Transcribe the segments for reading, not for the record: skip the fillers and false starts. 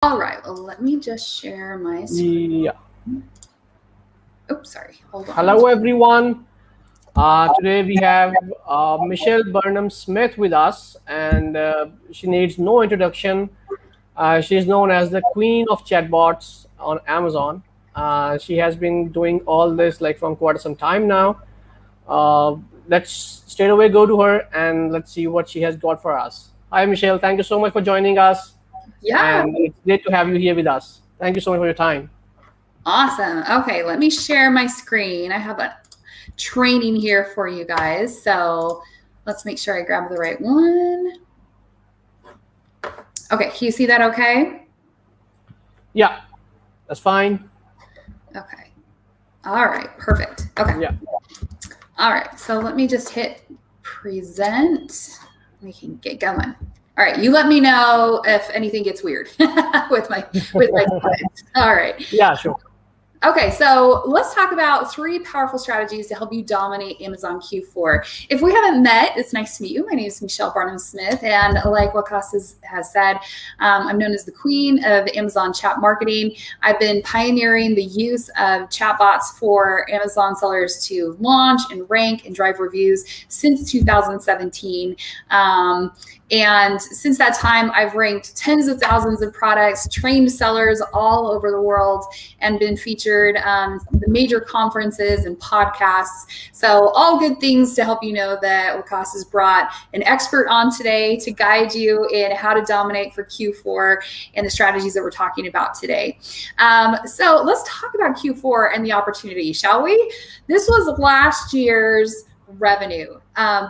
All right, well, let me just share my screen. Yeah. Oops, sorry. Hold on. Hello, everyone. Today we have Michelle Barnum Smith with us, and she needs no introduction. She's known as the queen of chatbots on Amazon. She has been doing all this like from quite some time now. Uh, let's straight away go to her and let's see what she has got for us. Hi, Michelle. Thank you so much for joining us, Yeah, and it's great to have you here with us. Thank you so much for your time. awesome. Okay, let me share my screen. I have a training here for you guys. So let's make sure I grab the right one. Okay, can you see that okay? Yeah, that's fine. Okay. All right, perfect. Okay. Yeah. All right, so let me just hit present. We can get going. All right, you let me know if anything gets weird with my slides. All right. Yeah, sure. Okay, so let's talk about 3 powerful strategies to help you dominate Amazon Q4. If we haven't met, it's nice to meet you. My name is Michelle Barnum Smith, and like Wakas has said, I'm known as the queen of Amazon chat marketing. I've been pioneering the use of chatbots for Amazon sellers to launch and rank and drive reviews since 2017. And since that time, I've ranked tens of thousands of products, trained sellers all over the world, and been featured the major conferences and podcasts. So all good things to help you know that Wakas has brought an expert on today to guide you in how to dominate for Q4 and the strategies that we're talking about today. So let's talk about Q4 and the opportunity, shall we? This was last year's revenue.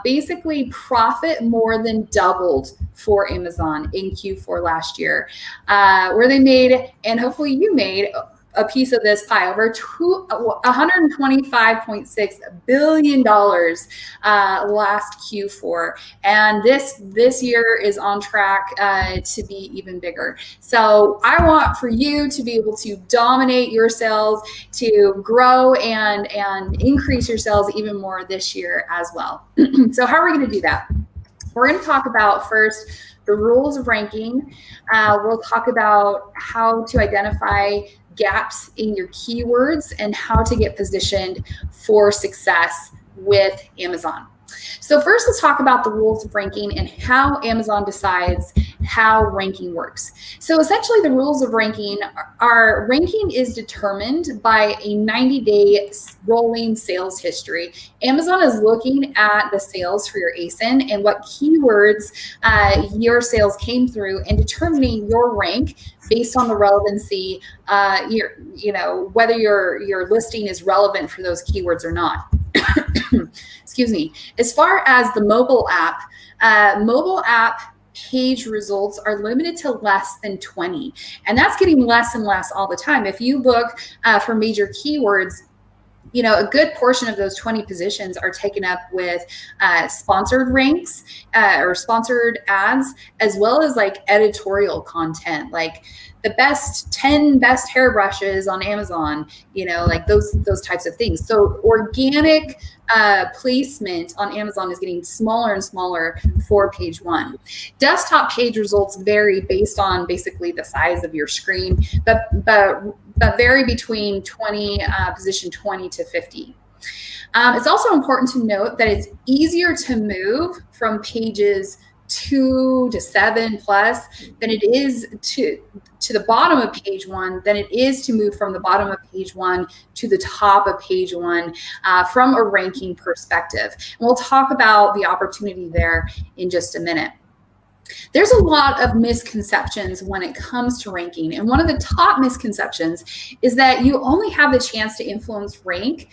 Basically, profit more than doubled for Amazon in Q4 last year, where they made, and hopefully you made, a piece of this pie, over $125.6 billion last Q4. And this year is on track to be even bigger. So I want for you to be able to dominate your sales, to grow and increase your sales even more this year as well. So how are we going to do that? We're going to talk about first the rules of ranking. We'll talk about how to identify gaps in your keywords and how to get positioned for success with Amazon. So first, let's talk about the rules of ranking and how Amazon decides how ranking works. So essentially, the rules of ranking are ranking is determined by a 90-day rolling sales history. Amazon is looking at the sales for your ASIN and what keywords your sales came through and determining your rank based on the relevancy, whether your listing is relevant for those keywords or not. Excuse me. As far as the mobile app page results are limited to less than 20, and that's getting less and less all the time. If you look for major keywords, a good portion of those 20 positions are taken up with sponsored ranks or sponsored ads, as well as like editorial content, like the 10 best hairbrushes on Amazon, like those types of things. So organic placement on Amazon is getting smaller and smaller for page 1. Desktop page results vary based on basically the size of your screen, but vary between position 20 to 50. It's also important to note that it's easier to move from pages 2 to 7 plus than it is to the bottom of page 1 than it is to move from the bottom of page 1 to the top of page 1 from a ranking perspective. And we'll talk about the opportunity there in just a minute. There's a lot of misconceptions when it comes to ranking. And one of the top misconceptions is that you only have the chance to influence rank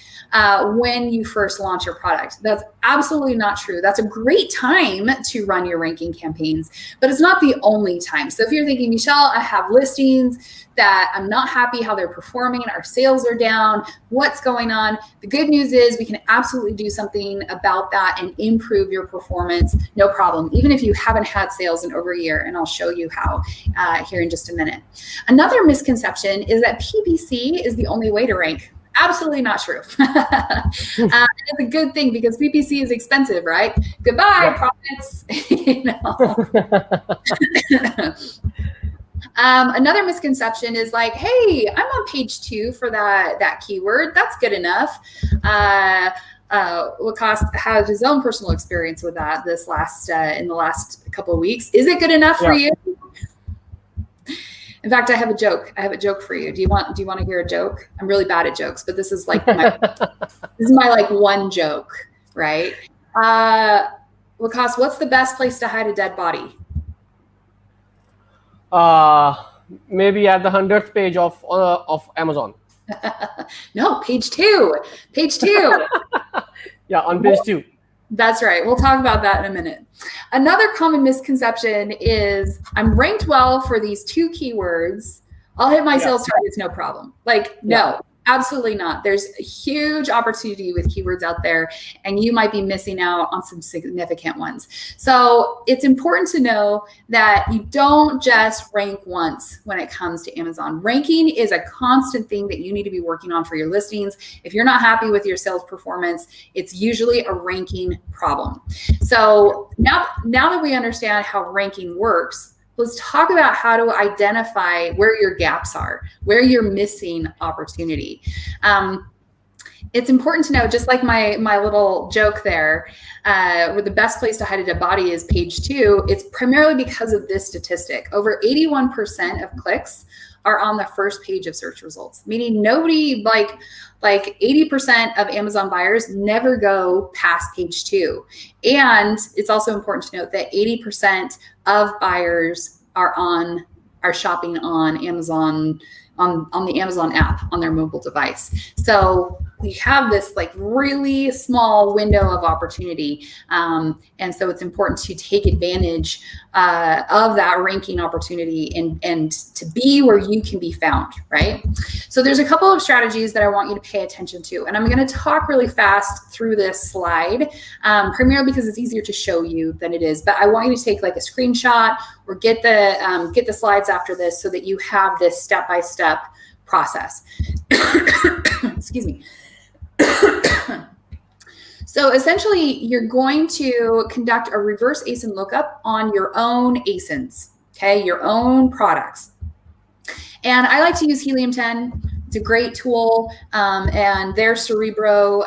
when you first launch your product. That's absolutely not true. That's a great time to run your ranking campaigns, but it's not the only time. So if you're thinking, Michelle, I have listings that I'm not happy how they're performing, our sales are down, what's going on? The good news is we can absolutely do something about that and improve your performance, no problem, even if you haven't had sales in over a year, and I'll show you how here in just a minute. Another misconception is that PPC is the only way to rank. Absolutely not true. It's a good thing because PPC is expensive, right? Goodbye, profits. Another misconception is like, hey, I'm on page 2 for that keyword. That's good enough. Lacoste had his own personal experience with that in the last couple of weeks. Is it good enough for you? In fact, I have a joke. For you. Do you want to hear a joke? I'm really bad at jokes, but this is like my like one joke, right? Lacoste, what's the best place to hide a dead body? Maybe at the 100th page of Amazon. No, page 2. Page 2. Yeah, on page 2. That's right. We'll talk about that in a minute. Another common misconception is I'm ranked well for these 2 keywords. I'll hit my sales targets, no problem. Like, no, absolutely not. There's a huge opportunity with keywords out there, and you might be missing out on some significant ones. So it's important to know that you don't just rank once when it comes to Amazon. Ranking is a constant thing that you need to be working on for your listings. If you're not happy with your sales performance, it's usually a ranking problem. So now that we understand how ranking works, let's talk about how to identify where your gaps are, where you're missing opportunity. It's important to know, just like my little joke there, where the best place to hide a dead body is page 2, it's primarily because of this statistic. Over 81% of clicks are on the first page of search results, meaning nobody, like 80% of Amazon buyers never go past page 2. And it's also important to note that 80% of buyers are shopping on Amazon, on the Amazon app on their mobile device. So we have this like really small window of opportunity. And so it's important to take advantage of that ranking opportunity and to be where you can be found, right? So there's a couple of strategies that I want you to pay attention to. And I'm going to talk really fast through this slide, primarily because it's easier to show you than it is. But I want you to take like a screenshot or get the slides after this so that you have this step-by-step process. Excuse me. So essentially, you're going to conduct a reverse ASIN lookup on your own ASINs, okay, your own products. And I like to use Helium 10. It's a great tool, and their Cerebro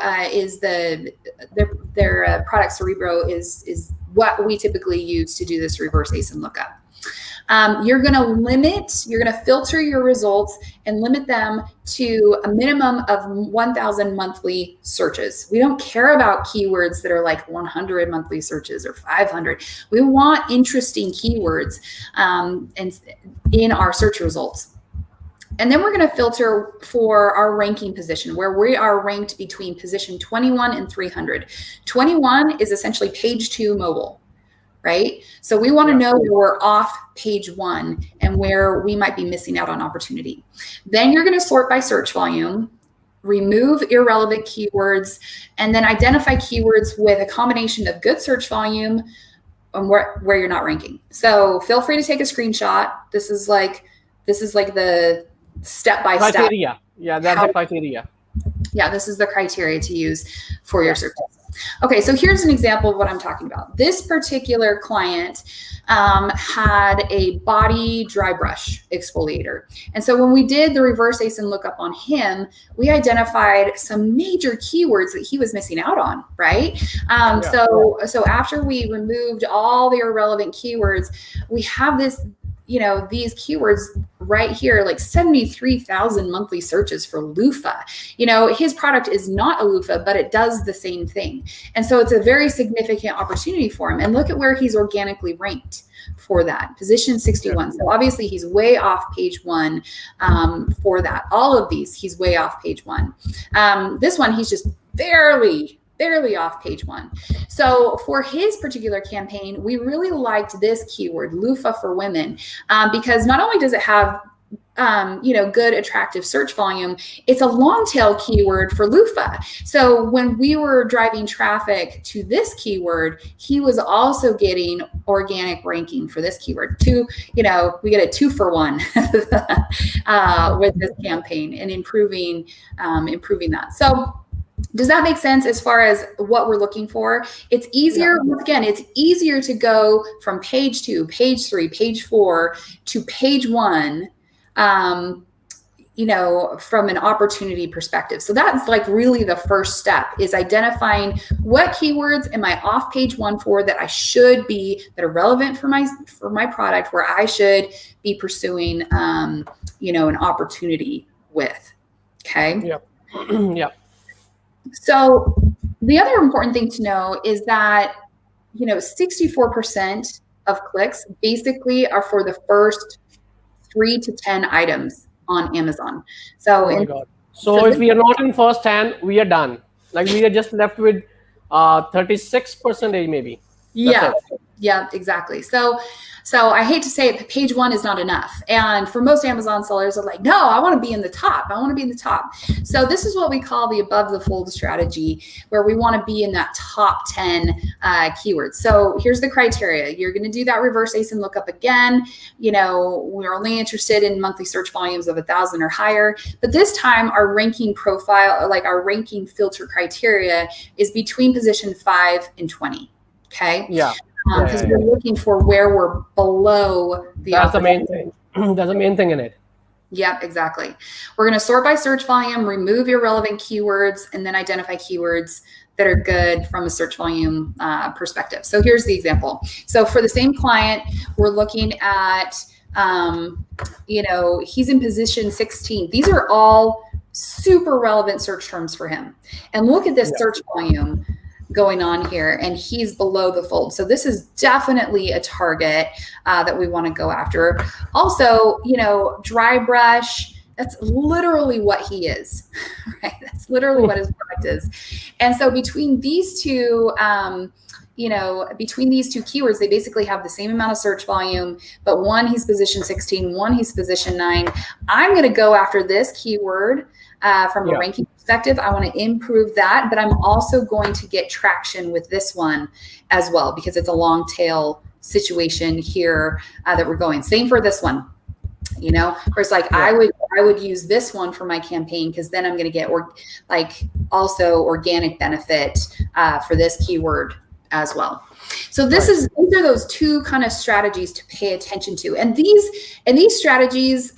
their product Cerebro is what we typically use to do this reverse ASIN lookup. You're going to filter your results and limit them to a minimum of 1,000 monthly searches. We don't care about keywords that are like 100 monthly searches or 500. We want interesting keywords in our search results. And then we're going to filter for our ranking position, where we are ranked between position 21 and 300. 21 is essentially page 2 mobile, right? So we want to know where we're off page 1 and where we might be missing out on opportunity. Then you're going to sort by search volume, remove irrelevant keywords, and then identify keywords with a combination of good search volume and where you're not ranking. So feel free to take a screenshot. This is like the step-by-step criteria. Yeah, that's the criteria. Yeah, this is the criteria to use for your searches. Okay, so here's an example of what I'm talking about. This particular client had a body dry brush exfoliator. And so when we did the reverse ASIN lookup on him, we identified some major keywords that he was missing out on, right? So after we removed all the irrelevant keywords, we have this, these keywords right here, like 73,000 monthly searches for loofah. His product is not a loofah, but it does the same thing. And so it's a very significant opportunity for him. And look at where he's organically ranked for that, position 61. So obviously he's way off page 1 for that. All of these, he's way off page 1. This one, he's just barely off page 1. So for his particular campaign, we really liked this keyword, loofah for women, because not only does it have good attractive search volume, it's a long tail keyword for loofah. So when we were driving traffic to this keyword, he was also getting organic ranking for this keyword. We get a 2-for-1 with this campaign and improving that. So Does that make sense as far as what we're looking for? It's easier, once again, it's easier to go from page 2, page 3, page 4 to page 1, from an opportunity perspective. So that's like really the first step, is identifying what keywords am I off page 1 for that I should be, that are relevant for my product, where I should be pursuing, an opportunity with. Okay. Yep. Yep. So the other important thing to know is that, 64% of clicks basically are for the first 3 to 10 items on Amazon. So, oh my God. So if we are not in first 10, we are done. Like we are just left with 36% maybe. Yeah. Yeah, exactly. So I hate to say it, but page 1 is not enough. And for most Amazon sellers are like, no, I want to be in the top. I want to be in the top. So this is what we call the above the fold strategy, where we want to be in that top 10 keywords. So here's the criteria. You're going to do that reverse ASIN lookup again. We're only interested in monthly search volumes of 1,000 or higher. But this time our ranking profile, like our ranking filter criteria, is between position 5 and 20. Okay. Yeah. Because we're looking for where we're below the. That's the main thing. That's the main thing in it. Yep, exactly. We're going to sort by search volume, remove irrelevant keywords, and then identify keywords that are good from a search volume perspective. So here's the example. So for the same client, we're looking at, he's in position 16. These are all super relevant search terms for him. And look at this search volume going on here, and he's below the fold. So this is definitely a target that we want to go after. Also, dry brush, that's literally what he is, right? That's literally what his product is. And so between these two, keywords, they basically have the same amount of search volume, but one he's position 16, one he's position 9. I'm going to go after this keyword from a ranking perspective. I want to improve that, but I'm also going to get traction with this one as well, because it's a long tail situation here that we're going. Same for this one. Where it's like, I would use this one for my campaign, because then I'm going to get also organic benefit for this keyword as well. So these are those two kind of strategies to pay attention to, and these strategies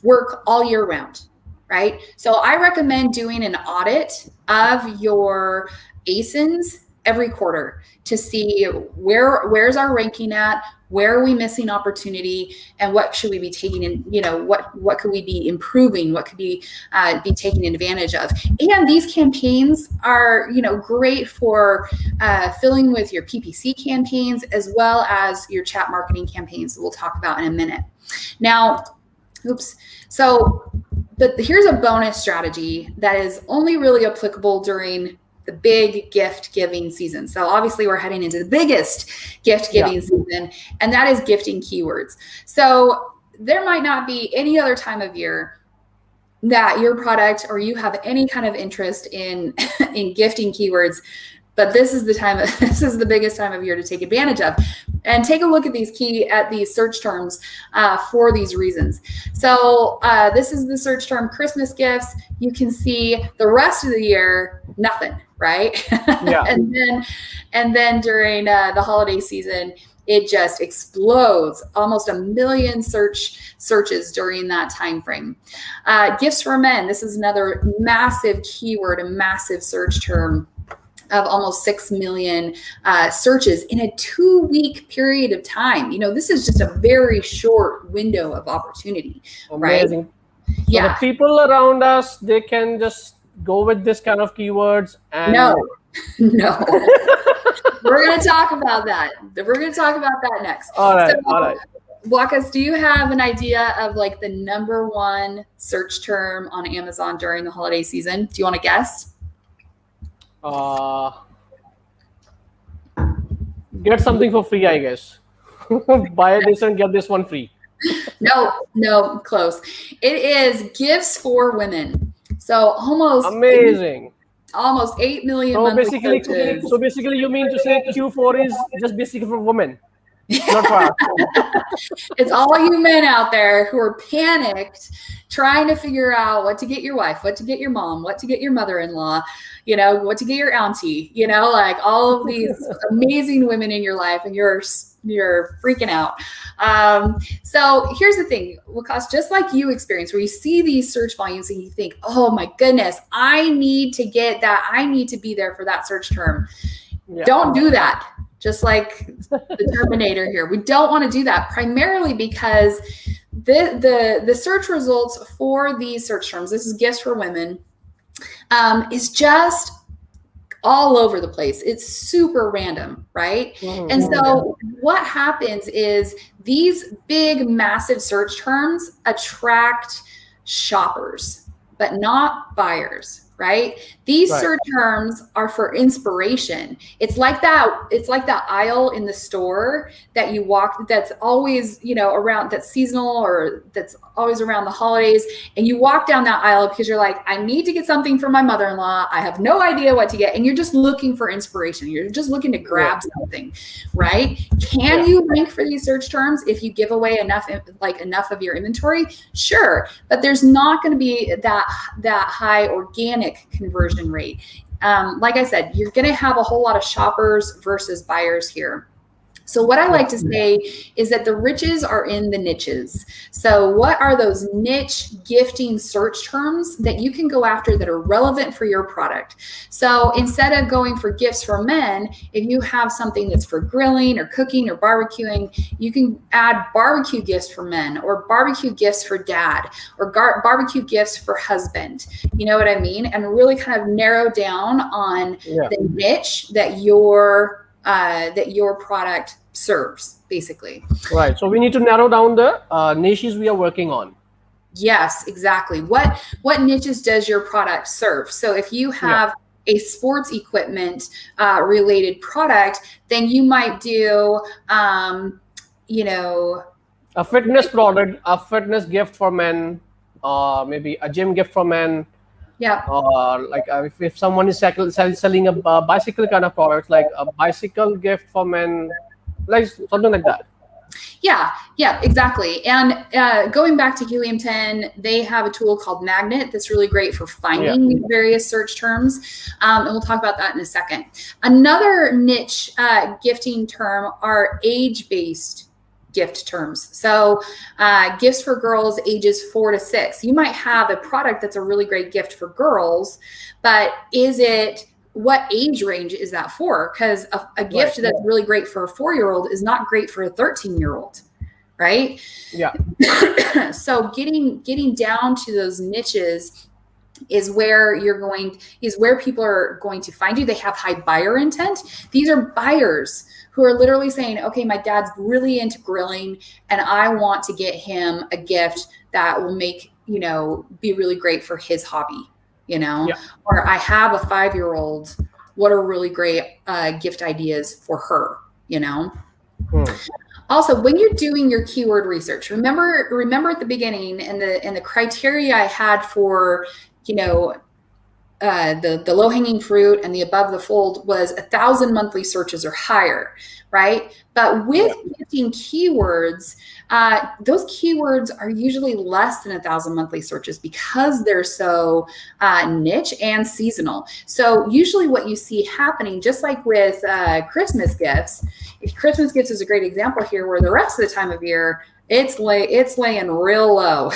work all year round, right? So I recommend doing an audit of your ASINs every quarter to see where's our ranking at, where are we missing opportunity, and what should we be taking in, what could we be improving, what could be taking advantage of. And these campaigns are, great for filling with your PPC campaigns, as well as your chat marketing campaigns that we'll talk about in a minute. Now, but here's a bonus strategy that is only really applicable during the big gift giving season. So obviously we're heading into the biggest gift giving season, and that is gifting keywords. So there might not be any other time of year that your product or you have any kind of interest in gifting keywords, but this is the biggest time of year to take advantage of. And take a look at these search terms for these reasons. So this is the search term Christmas gifts. You can see the rest of the year, nothing, right? Yeah. and then during the holiday season, it just explodes, almost 1 million searches during that time frame. Gifts for men. This is another massive keyword, a massive search term, of almost 6 million searches in a 2-week period of time. This is just a very short window of opportunity. Amazing. Right? So the people around us, they can just go with this kind of keywords and no. We're going to talk about that. We're going to talk about that next. All right. Wakas, do you have an idea of like the number one search term on Amazon during the holiday season? Do you want to guess? Get something for free, I guess. Buy this and get this one free. No, close. It is gifts for women. So almost amazing. Almost 8 million. So basically, you mean to say Q4 is just basically for women? Not for us. It's all you men out there who are panicked, trying to figure out what to get your wife, what to get your mom, what to get your mother-in-law, what to get your auntie, like all of these amazing women in your life, and you're freaking out. So here's the thing, Wakas, just like you experience, where you see these search volumes and you think, oh my goodness, I need to get that. I need to be there for that search term. Yeah. Don't do that. Just like the Terminator here. We don't want to do that, primarily because the search results for these search terms, this is gifts for women, is just all over the place. It's super random, right? Mm-hmm. And so what happens is these big, massive search terms attract shoppers, but not buyers. Right? These search terms are for inspiration. It's like that aisle in the store that you walk, that's always, around, that's seasonal, or that's always around the holidays. And you walk down that aisle because you're like, I need to get something for my mother-in-law. I have no idea what to get. And you're just looking for inspiration. You're just looking to grab something, right? Can you rank for these search terms if you give away enough of your inventory? Sure. But there's not going to be that high organic conversion rate. Like I said, you're going to have a whole lot of shoppers versus buyers here. So what I like to say is that the riches are in the niches. So what are those niche gifting search terms that you can go after that are relevant for your product? So instead of going for gifts for men, if you have something that's for grilling or cooking or barbecuing, you can add barbecue gifts for men, or barbecue gifts for dad, or barbecue gifts for husband. You know what I mean? And really kind of narrow down on the niche that your product serves, basically. Right. So we need to narrow down the niches we are working on. Yes, exactly. What niches does your product serve? So if you have a sports equipment related product, then you might do, a fitness product, a fitness gift for men, maybe a gym gift for men. Yeah. Like if someone is selling a bicycle kind of product, like a bicycle gift for men, like something like that. Yeah, exactly. And going back to Helium 10, they have a tool called Magnet that's really great for finding various search terms. And we'll talk about that in a second. Another niche gifting term are age-based gift terms. So gifts for girls ages 4 to 6. You might have a product that's a really great gift for girls, but what age range is that for? Because a gift that's really great for a 4-year-old is not great for a 13-year-old, right? Yeah. So getting down to those niches is where people are going to find you. They have high buyer intent. These are buyers who are literally saying, okay, my dad's really into grilling and I want to get him a gift that will make, be really great for his hobby, or I have a 5-year-old, what are really great gift ideas for her, Also, when you're doing your keyword research, remember at the beginning and the criteria I had for, the low-hanging fruit and the above the fold was 1,000 monthly searches or higher, right? But with gifting keywords, those keywords are usually less than 1,000 monthly searches because they're so niche and seasonal. So usually what you see happening, just like with Christmas gifts, Christmas gifts is a great example here, where the rest of the time of year, it's laying real low,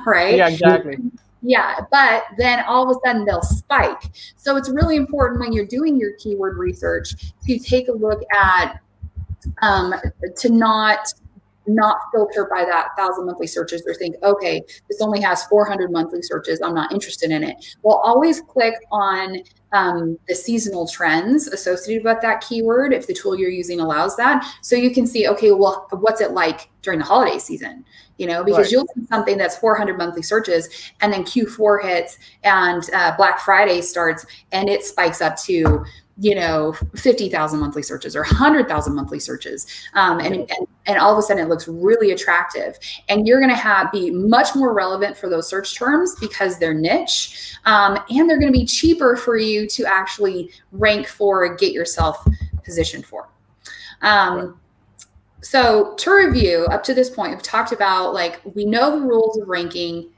right? Yeah, exactly. Yeah, but then all of a sudden they'll spike. So it's really important when you're doing your keyword research to take a look at, to not filter by that 1,000 monthly searches, or think, okay, this only has 400 monthly searches, I'm not interested in it. Well, always click on the seasonal trends associated with that keyword if the tool you're using allows that, so you can see, okay, well, what's it like during the holiday season? Because you'll see something that's 400 monthly searches, and then Q4 hits and Black Friday starts and it spikes up to 50,000 monthly searches or 100,000 monthly searches. And all of a sudden it looks really attractive, and you're going to be much more relevant for those search terms because they're niche, and they're going to be cheaper for you to actually rank for, get yourself positioned for. So to review, up to this point, we've talked about, like, we know the rules of ranking.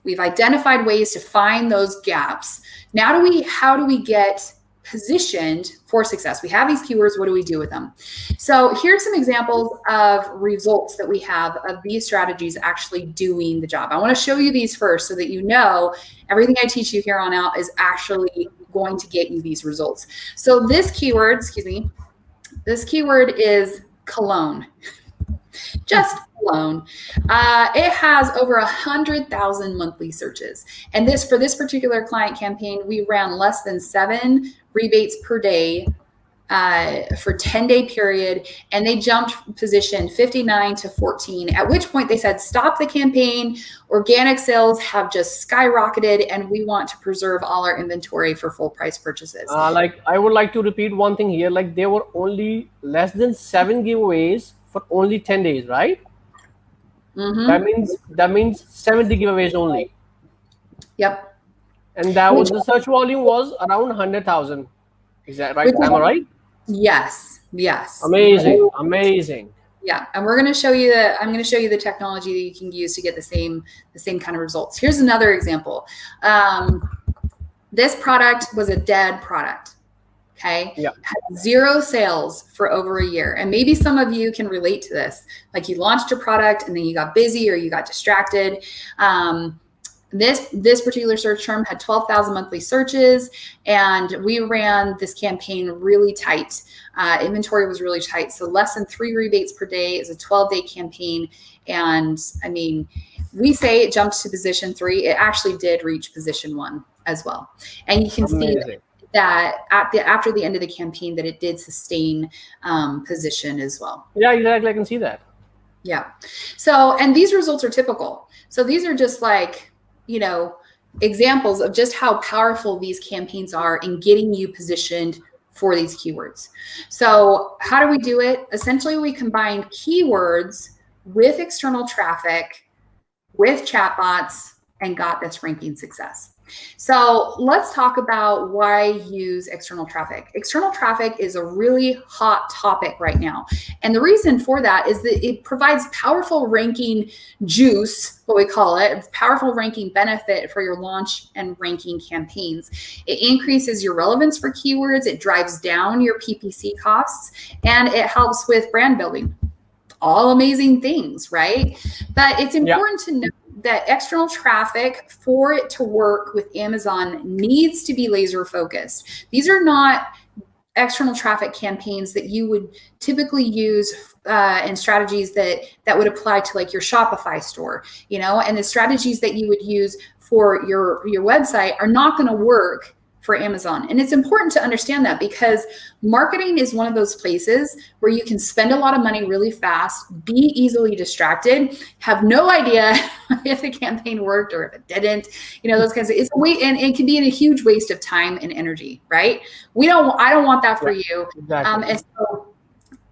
We've identified ways to find those gaps. Now how do we get positioned for success? We have these keywords. What do we do with them? So here's some examples of results that we have of these strategies actually doing the job. I want to show you these first so that you know everything I teach you here on out is actually going to get you these results. So this keyword, this keyword is cologne. Just cologne. It has over 100,000 monthly searches. And for this particular client campaign, we ran less than 7 rebates per day for 10-day period, and they jumped position 59 to 14, at which point they said, stop the campaign. Organic sales have just skyrocketed, and we want to preserve all our inventory for full price purchases. Like, I would like to repeat one thing here. Like, there were only less than 7 giveaways for only 10 days, right? That means 70 giveaways only. Yep. And the search volume was around 100,000. Is that right? Am I right? Yes. Amazing. Yeah, and I'm going to show you the technology that you can use to get the same kind of results. Here's another example. This product was a dead product. Okay. Yeah. Had 0 sales for over a year. And maybe some of you can relate to this. Like, you launched a product and then you got busy or you got distracted. This particular search term had 12,000 monthly searches, and we ran this campaign really tight. Inventory was really tight. So less than 3 rebates per day is a 12-day campaign. And I mean, we say it jumped to position 3. It actually did reach position 1 as well. And you can see that after the end of the campaign that it did sustain position as well. Yeah, exactly. I can see that. Yeah. So, and these results are typical. So these are just like, examples of just how powerful these campaigns are in getting you positioned for these keywords. So how do we do it? Essentially, we combine keywords with external traffic, with chatbots, and got this ranking success. So let's talk about why use external traffic. External traffic is a really hot topic right now. And the reason for that is that it provides powerful ranking juice, what we call it, powerful ranking benefit for your launch and ranking campaigns. It increases your relevance for keywords, it drives down your PPC costs, and it helps with brand building. All amazing things, right? But it's important to know that external traffic, for it to work with Amazon, needs to be laser focused. These are not external traffic campaigns that you would typically use and strategies that would apply to, like, your Shopify store, and the strategies that you would use for your website are not going to work for Amazon. And it's important to understand that, because marketing is one of those places where you can spend a lot of money really fast, be easily distracted, have no idea if the campaign worked or if it didn't, those kinds of, it's a and it can be a huge waste of time and energy, right? I don't want that for you. Exactly. And so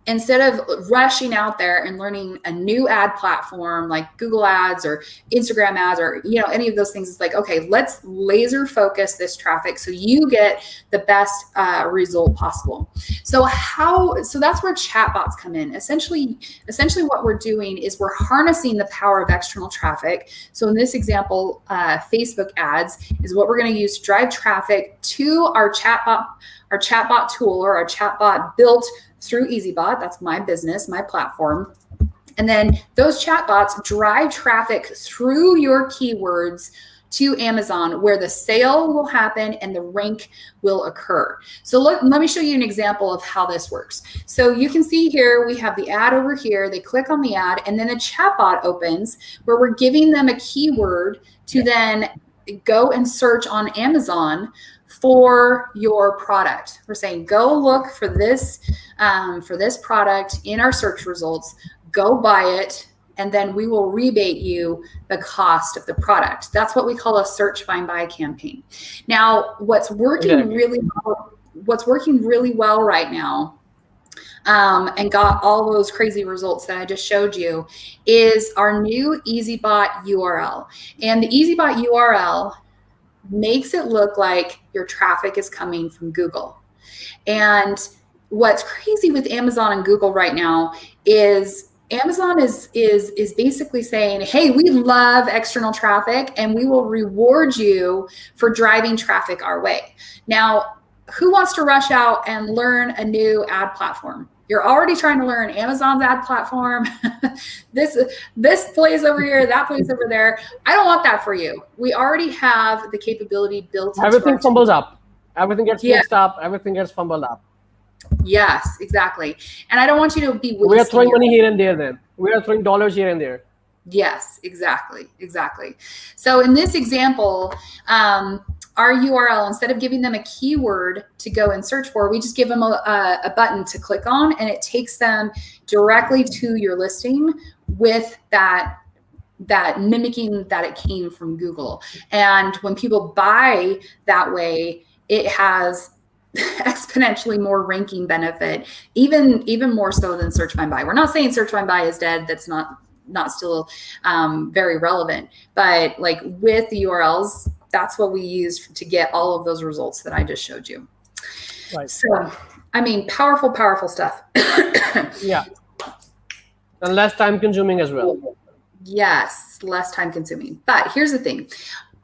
instead of rushing out there and learning a new ad platform like Google Ads or Instagram ads or any of those things, it's like, okay, let's laser focus this traffic so you get the best result possible. So that's where chatbots come in. Essentially what we're doing is we're harnessing the power of external traffic. So in this example, Facebook ads is what we're going to use to drive traffic to our chatbot tool, or our chatbot built through EasyBot. That's my business, my platform. And then those chatbots drive traffic through your keywords to Amazon, where the sale will happen and the rank will occur. So let me show you an example of how this works. So you can see here, we have the ad over here. They click on the ad, and then a chatbot opens where we're giving them a keyword to then go and search on Amazon for your product. We're saying, go look for this product in our search results, go buy it, and then we will rebate you the cost of the product. That's what we call a search, find, buy campaign. Now, what's working really well right now, and got all those crazy results that I just showed you, is our new EasyBot URL. And the EasyBot URL makes it look like your traffic is coming from Google. And what's crazy with Amazon and Google right now is Amazon is basically saying, hey, we love external traffic and we will reward you for driving traffic our way. Now, who wants to rush out and learn a new ad platform? You're already trying to learn Amazon's ad platform. this plays over here, that plays over there. I don't want that for you. We already have the capability built into Everything fumbles up. Everything gets mixed up. Everything gets fumbled up. Yes, exactly. And I don't want you to be wasting. We are throwing money here and there then. We are throwing dollars here and there. Yes, exactly. So in this example, our URL, instead of giving them a keyword to go and search for, we just give them a button to click on, and it takes them directly to your listing with that mimicking that it came from Google. And when people buy that way, it has exponentially more ranking benefit, even more so than search find buy. We're not saying search find buy is dead. That's not still very relevant, but like with the URLs, that's what we use to get all of those results that I just showed you. Right. So, I mean, powerful stuff. Yeah. And less time consuming as well. Yes, less time consuming. But here's the thing.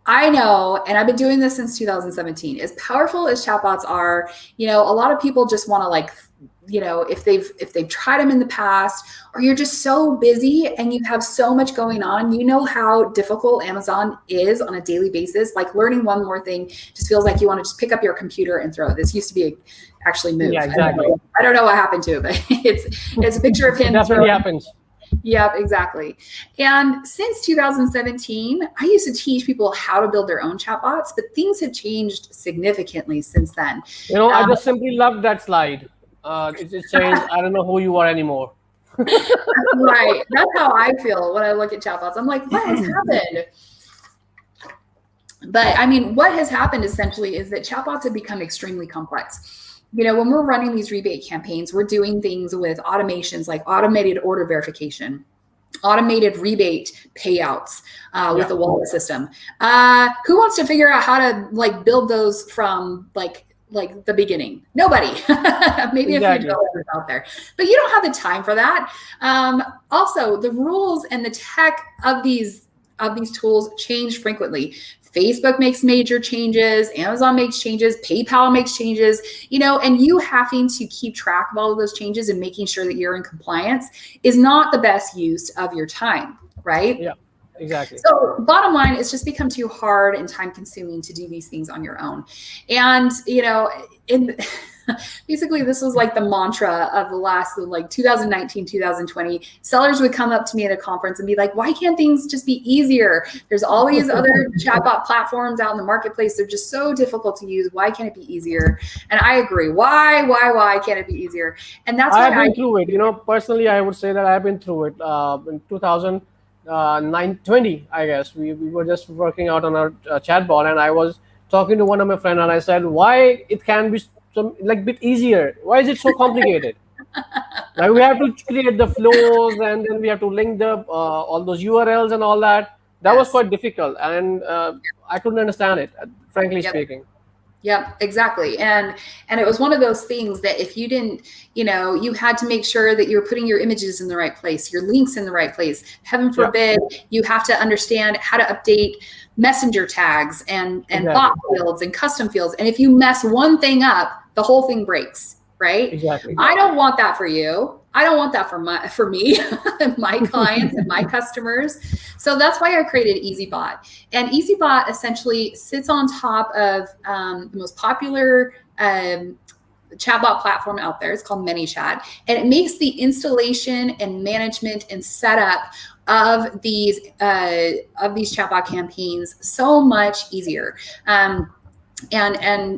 I know, and I've been doing this since 2017, as powerful as chatbots are, a lot of people just want to if they've tried them in the past, or you're just so busy and you have so much going on, how difficult Amazon is on a daily basis. Like learning one more thing just feels like you want to just pick up your computer and throw it. This used to be actually move. Yeah, exactly. I don't know what happened to it, but it's a picture of him. It definitely happens. Yep, exactly. And since 2017, I used to teach people how to build their own chatbots, but things have changed significantly since then. I just simply love that slide. It says, I don't know who you are anymore. Right. That's how I feel when I look at chatbots. I'm like, what has happened? But I mean, what has happened essentially is that chatbots have become extremely complex. When we're running these rebate campaigns, we're doing things with automations like automated order verification, automated rebate payouts with the wallet system. Who wants to figure out how to build those from like the beginning? Nobody. Maybe exactly. A few developers out there, but you don't have the time for that. Also, the rules and the tech of these tools change frequently. Facebook makes major changes, Amazon makes changes, PayPal makes changes, and you having to keep track of all of those changes and making sure that you're in compliance is not the best use of your time, right? Yeah, exactly. So bottom line, it's just become too hard and time consuming to do these things on your own. And, basically this was like the mantra of the last 2019, 2020. Sellers would come up to me at a conference and be like, why can't things just be easier? There's all these other chatbot platforms out in the marketplace. They're just so difficult to use. Why can't it be easier? And I agree. Why can't it be easier? And that's why I've been through it. Personally, I would say that I've been through it. In 2020, I guess, we were just working out on our chatbot, and I was talking to one of my friends, and I said, why it can be bit easier? Why is it so complicated? We have to create the flows, and then we have to link the all those URLs and all that. That was quite difficult, and I couldn't understand it, frankly speaking. Yep, exactly. And it was one of those things that if you didn't, you had to make sure that you're putting your images in the right place, your links in the right place. Heaven forbid, you have to understand how to update messenger tags and bot fields and custom fields. And if you mess one thing up, the whole thing breaks, right? Exactly. I don't want that for you. I don't want that for me, my clients and my customers. So that's why I created EasyBot. And EasyBot essentially sits on top of the most popular chatbot platform out there. It's called ManyChat. And it makes the installation and management and setup of these chatbot campaigns so much easier. And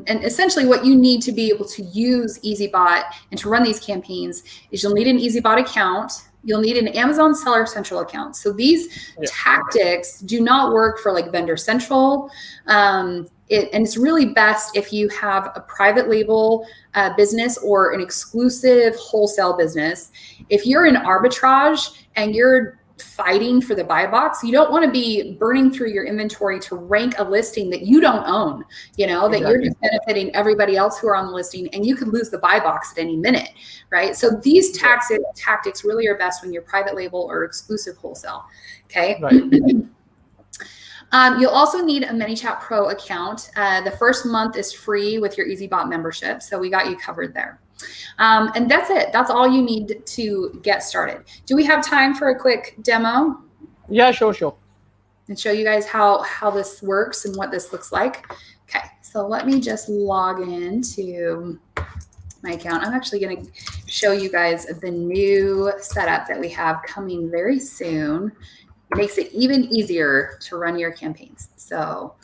essentially what you need to be able to use EasyBot and to run these campaigns is you'll need an EasyBot account. You'll need an Amazon Seller Central account. So these tactics do not work for Vendor Central. And it's really best if you have a private label business or an exclusive wholesale business. If you're in arbitrage and you're fighting for the buy box. You don't want to be burning through your inventory to rank a listing that you don't own, that you're just benefiting everybody else who are on the listing, and you could lose the buy box at any minute, right? So these tactics really are best when you're private label or exclusive wholesale, okay? Right. You'll also need a ManyChat Pro account. The first month is free with your EasyBot membership, so we got you covered there. And that's it. That's all you need to get started. Do we have time for a quick demo? Yeah, sure. And show you guys how this works and what this looks like. Okay, so let me just log into my account. I'm actually going to show you guys the new setup that we have coming very soon. It makes it even easier to run your campaigns. So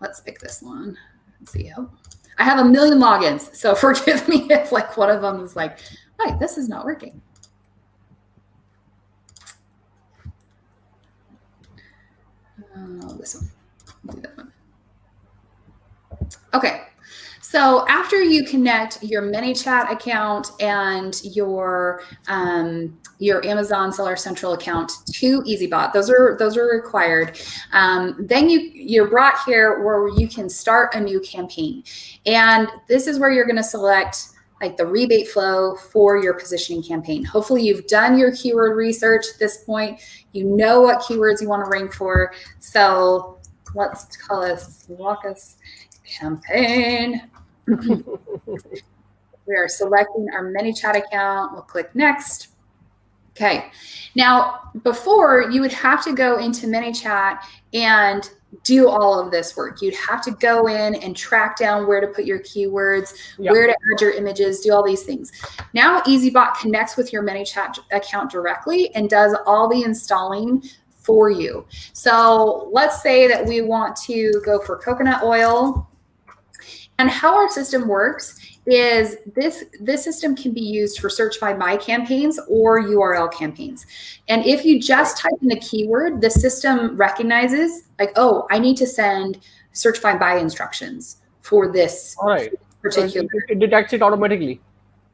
let's pick this one. Let's see. Oh, I have a million logins, so forgive me if like one of them is like, "Wait, this is not working." This one. I'll do that one. Okay. So after you connect your ManyChat account and your Amazon Seller Central account to EasyBot, those are required. Then you're brought here where you can start a new campaign, and this is where you're going to select like the rebate flow for your positioning campaign. Hopefully you've done your keyword research at this point. You know what keywords you want to rank for. So let's call this Walkus campaign. We are selecting our ManyChat account. We'll click next. Okay. Now, before you would have to go into ManyChat and do all of this work. You'd have to go in and track down where to put your keywords, where to add your images, do all these things. Now, EasyBot connects with your ManyChat account directly and does all the installing for you. So let's say that we want to go for coconut oil. And how our system works is this system can be used for search find by campaigns or URL campaigns. And if you just type in the keyword, the system recognizes like, oh, I need to send search find by instructions for this particular. It detects it automatically.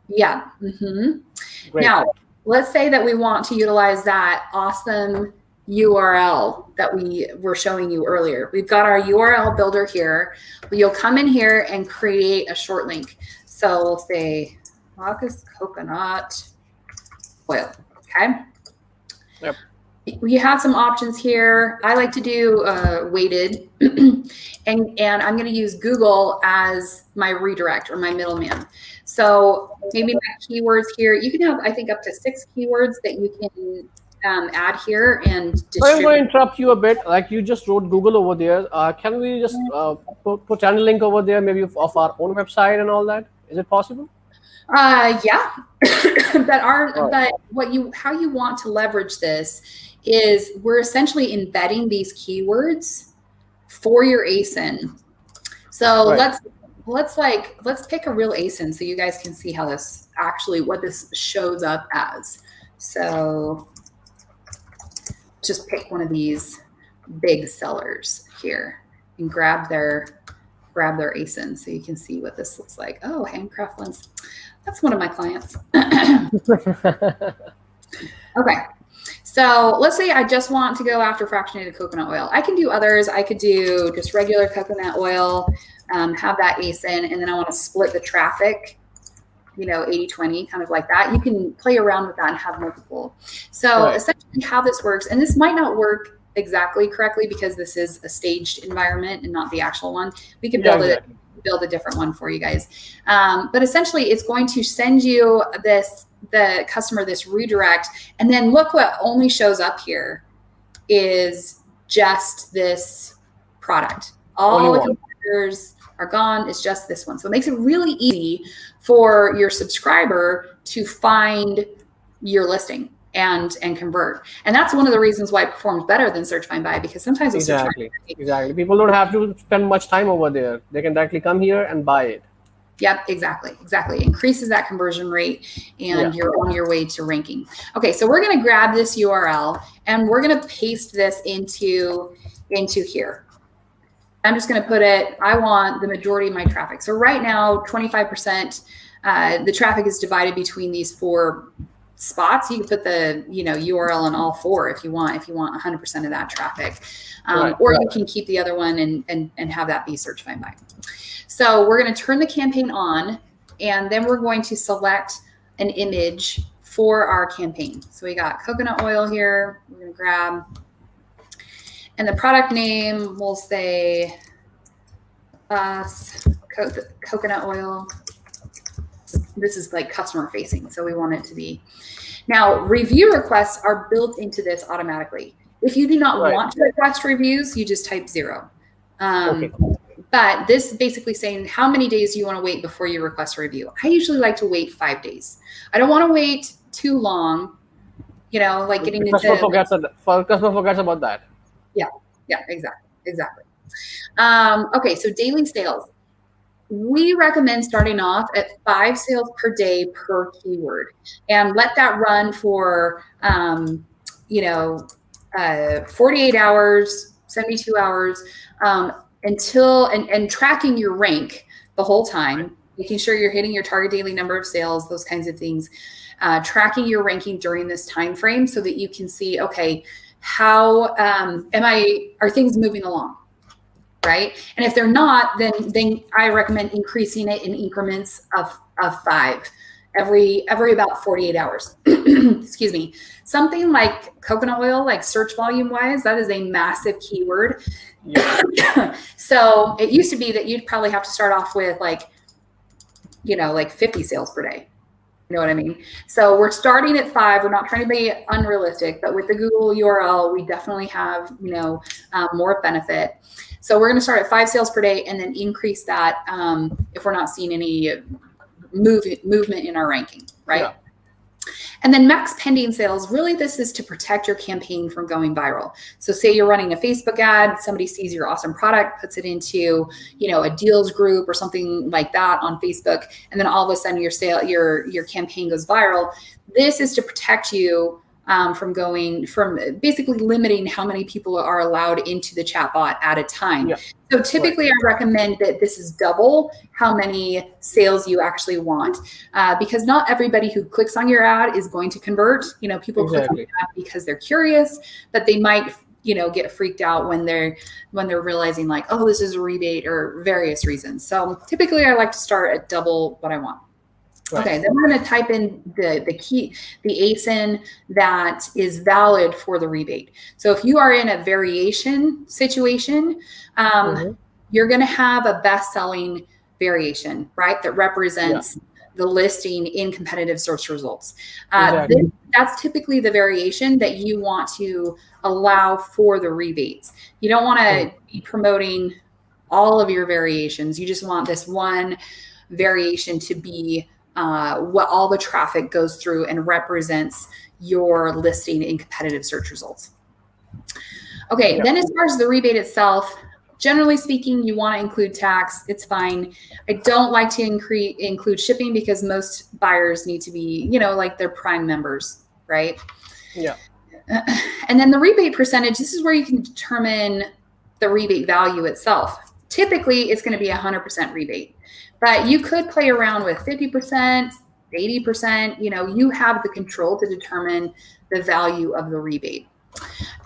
Yeah. Great. Now, let's say that we want to utilize that awesome URL that we were showing you earlier. We've got our URL builder here. You'll come in here and create a short link. So we'll say Walkus coconut oil. Okay. Yep. We have some options here. I like to do weighted, and I'm going to use Google as my redirect or my middleman. So maybe my keywords here. You can have, I think, up to 6 keywords that you can add here and distribute. I'm going to interrupt you a bit. Like you just wrote Google over there. Can we just put a link over there, maybe of our own website and all that? Is it possible? Yeah. But how you want to leverage this is we're essentially embedding these keywords for your ASIN. So let's pick a real ASIN so you guys can see how this actually what this shows up as. So just pick one of these big sellers here and grab their ASIN so you can see what this looks like. Oh, handcraft lens. That's one of my clients. Okay. So let's say I just want to go after fractionated coconut oil. I can do others. I could do just regular coconut oil, have that ASIN, and then I want to split the traffic, 80-20, kind of like that. You can play around with that and have multiple. So essentially how this works, and this might not work exactly correctly because this is a staged environment and not the actual one. We can build a different one for you guys. But essentially it's going to send you the customer this redirect, and then look what only shows up here is just this product. All the competitors are gone. It's just this one. So it makes it really easy for your subscriber to find your listing and convert. And that's one of the reasons why it performs better than search find by, because sometimes exactly people don't have to spend much time over there. They can directly come here and buy it. Yep, exactly. Increases that conversion rate, and you're on your way to ranking. Okay, so we're going to grab this URL and we're going to paste this into here. I'm just going to put it, I want the majority of my traffic. So right now, 25%, the traffic is divided between these 4 spots, you can put the URL in all 4 if you want 100% of that traffic, or you can keep the other one and have that be search find by. So we're going to turn the campaign on, and then we're going to select an image for our campaign. So we got coconut oil here. We're going to grab, and the product name, we'll say coconut oil. This is like customer facing, so we want it to be. Now, review requests are built into this automatically. If you do not want to request reviews, you just type 0. But this is basically saying how many days do you want to wait before you request a review. I usually like to wait 5 days. I don't want to wait too long, like getting into customer forgets about that. Yeah, exactly. Okay, so daily sales. We recommend starting off at 5 sales per day per keyword, and let that run for 48 hours, 72 hours, until and tracking your rank the whole time, making sure you're hitting your target daily number of sales, those kinds of things, tracking your ranking during this time frame so that you can see, okay, how are things moving along, right? And if they're not, then I recommend increasing it in increments of 5 every about 48 hours. Excuse me. Something like coconut oil, like search volume wise, that is a massive keyword. Yeah. So it used to be that you'd probably have to start off with like 50 sales per day. You know what I mean? So we're starting at 5. We're not trying to be unrealistic, but with the Google URL, we definitely have, more benefit. So we're going to start at 5 sales per day and then increase that if we're not seeing any movement in our ranking, right? Yeah. And then max pending sales, really this is to protect your campaign from going viral. So say you're running a Facebook ad, somebody sees your awesome product, puts it into, a deals group or something like that on Facebook, and then all of a sudden your campaign goes viral. This is to protect you from basically limiting how many people are allowed into the chatbot at a time. Yeah. So typically I recommend that this is double how many sales you actually want, because not everybody who clicks on your ad is going to convert. People click on your ad because they're curious, but they might get freaked out when they're realizing like, oh, this is a rebate or various reasons. So typically I like to start at double what I want. Right. Okay, then we're going to type in the ASIN that is valid for the rebate. So if you are in a variation situation, you're going to have a best-selling variation, right, that represents the listing in competitive search results. That's typically the variation that you want to allow for the rebates. You don't want to be promoting all of your variations. You just want this one variation to be what all the traffic goes through and represents your listing in competitive search results. Okay, then as far as the rebate itself, generally speaking, you want to include tax. It's fine. I don't like to include shipping because most buyers need to be, like they're Prime members, right? Yeah. And then the rebate percentage, this is where you can determine the rebate value itself. Typically, it's going to be 100% rebate. But you could play around with 50%, 80%, you have the control to determine the value of the rebate.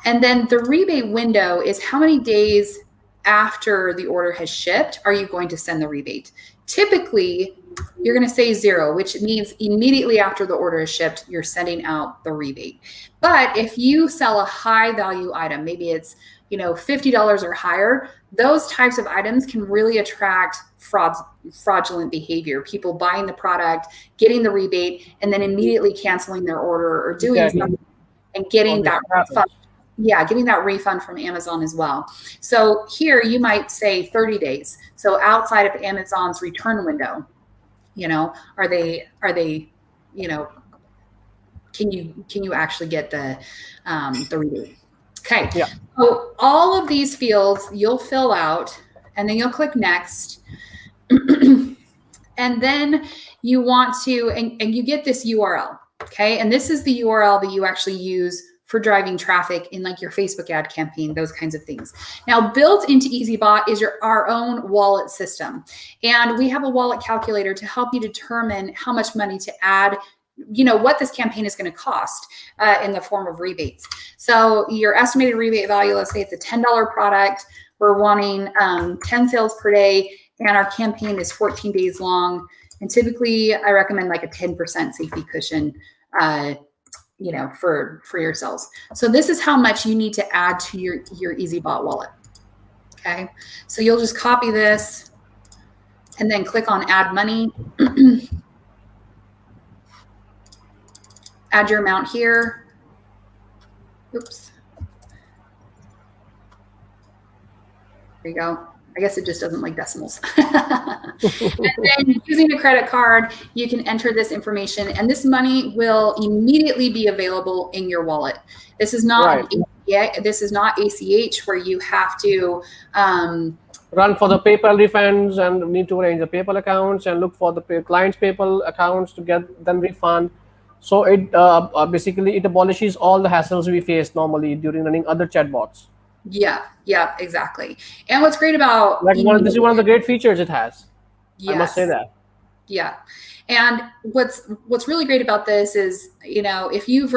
And then the rebate window is how many days after the order has shipped are you going to send the rebate? Typically, you're going to say 0, which means immediately after the order is shipped, you're sending out the rebate. But if you sell a high value item, maybe it's $50 or higher, those types of items can really attract fraudulent behavior. People buying the product, getting the rebate, and then immediately canceling their order or doing something and getting that refund. Yeah, getting that refund from Amazon as well. So here you might say 30 days. So outside of Amazon's return window, are they can you actually get the rebate? Okay. Yeah. So all of these fields you'll fill out, and then you'll click next. And then you want to, and you get this URL. Okay. And this is the URL that you actually use for driving traffic in like your Facebook ad campaign, those kinds of things. Now, built into EasyBot is our own wallet system. And we have a wallet calculator to help you determine how much money to add what this campaign is going to cost in the form of rebates. So your estimated rebate value, let's say it's a $10 product. We're wanting 10 sales per day, and our campaign is 14 days long. And typically, I recommend like a 10% safety cushion, for your sales. So this is how much you need to add to your EasyBot wallet. Okay, so you'll just copy this and then click on Add Money. Add your amount here. Oops. There you go. I guess it just doesn't like decimals. And then using a credit card, you can enter this information, and this money will immediately be available in your wallet. This is not this is not ACH where you have to run for the PayPal refunds and need to arrange the PayPal accounts and look for the client's PayPal accounts to get them refund. So it basically it abolishes all the hassles we face normally during running other chatbots. Yeah, exactly. And what's great about this is one of the great features it has. Yes. I must say that. Yeah. And what's really great about this is, if you've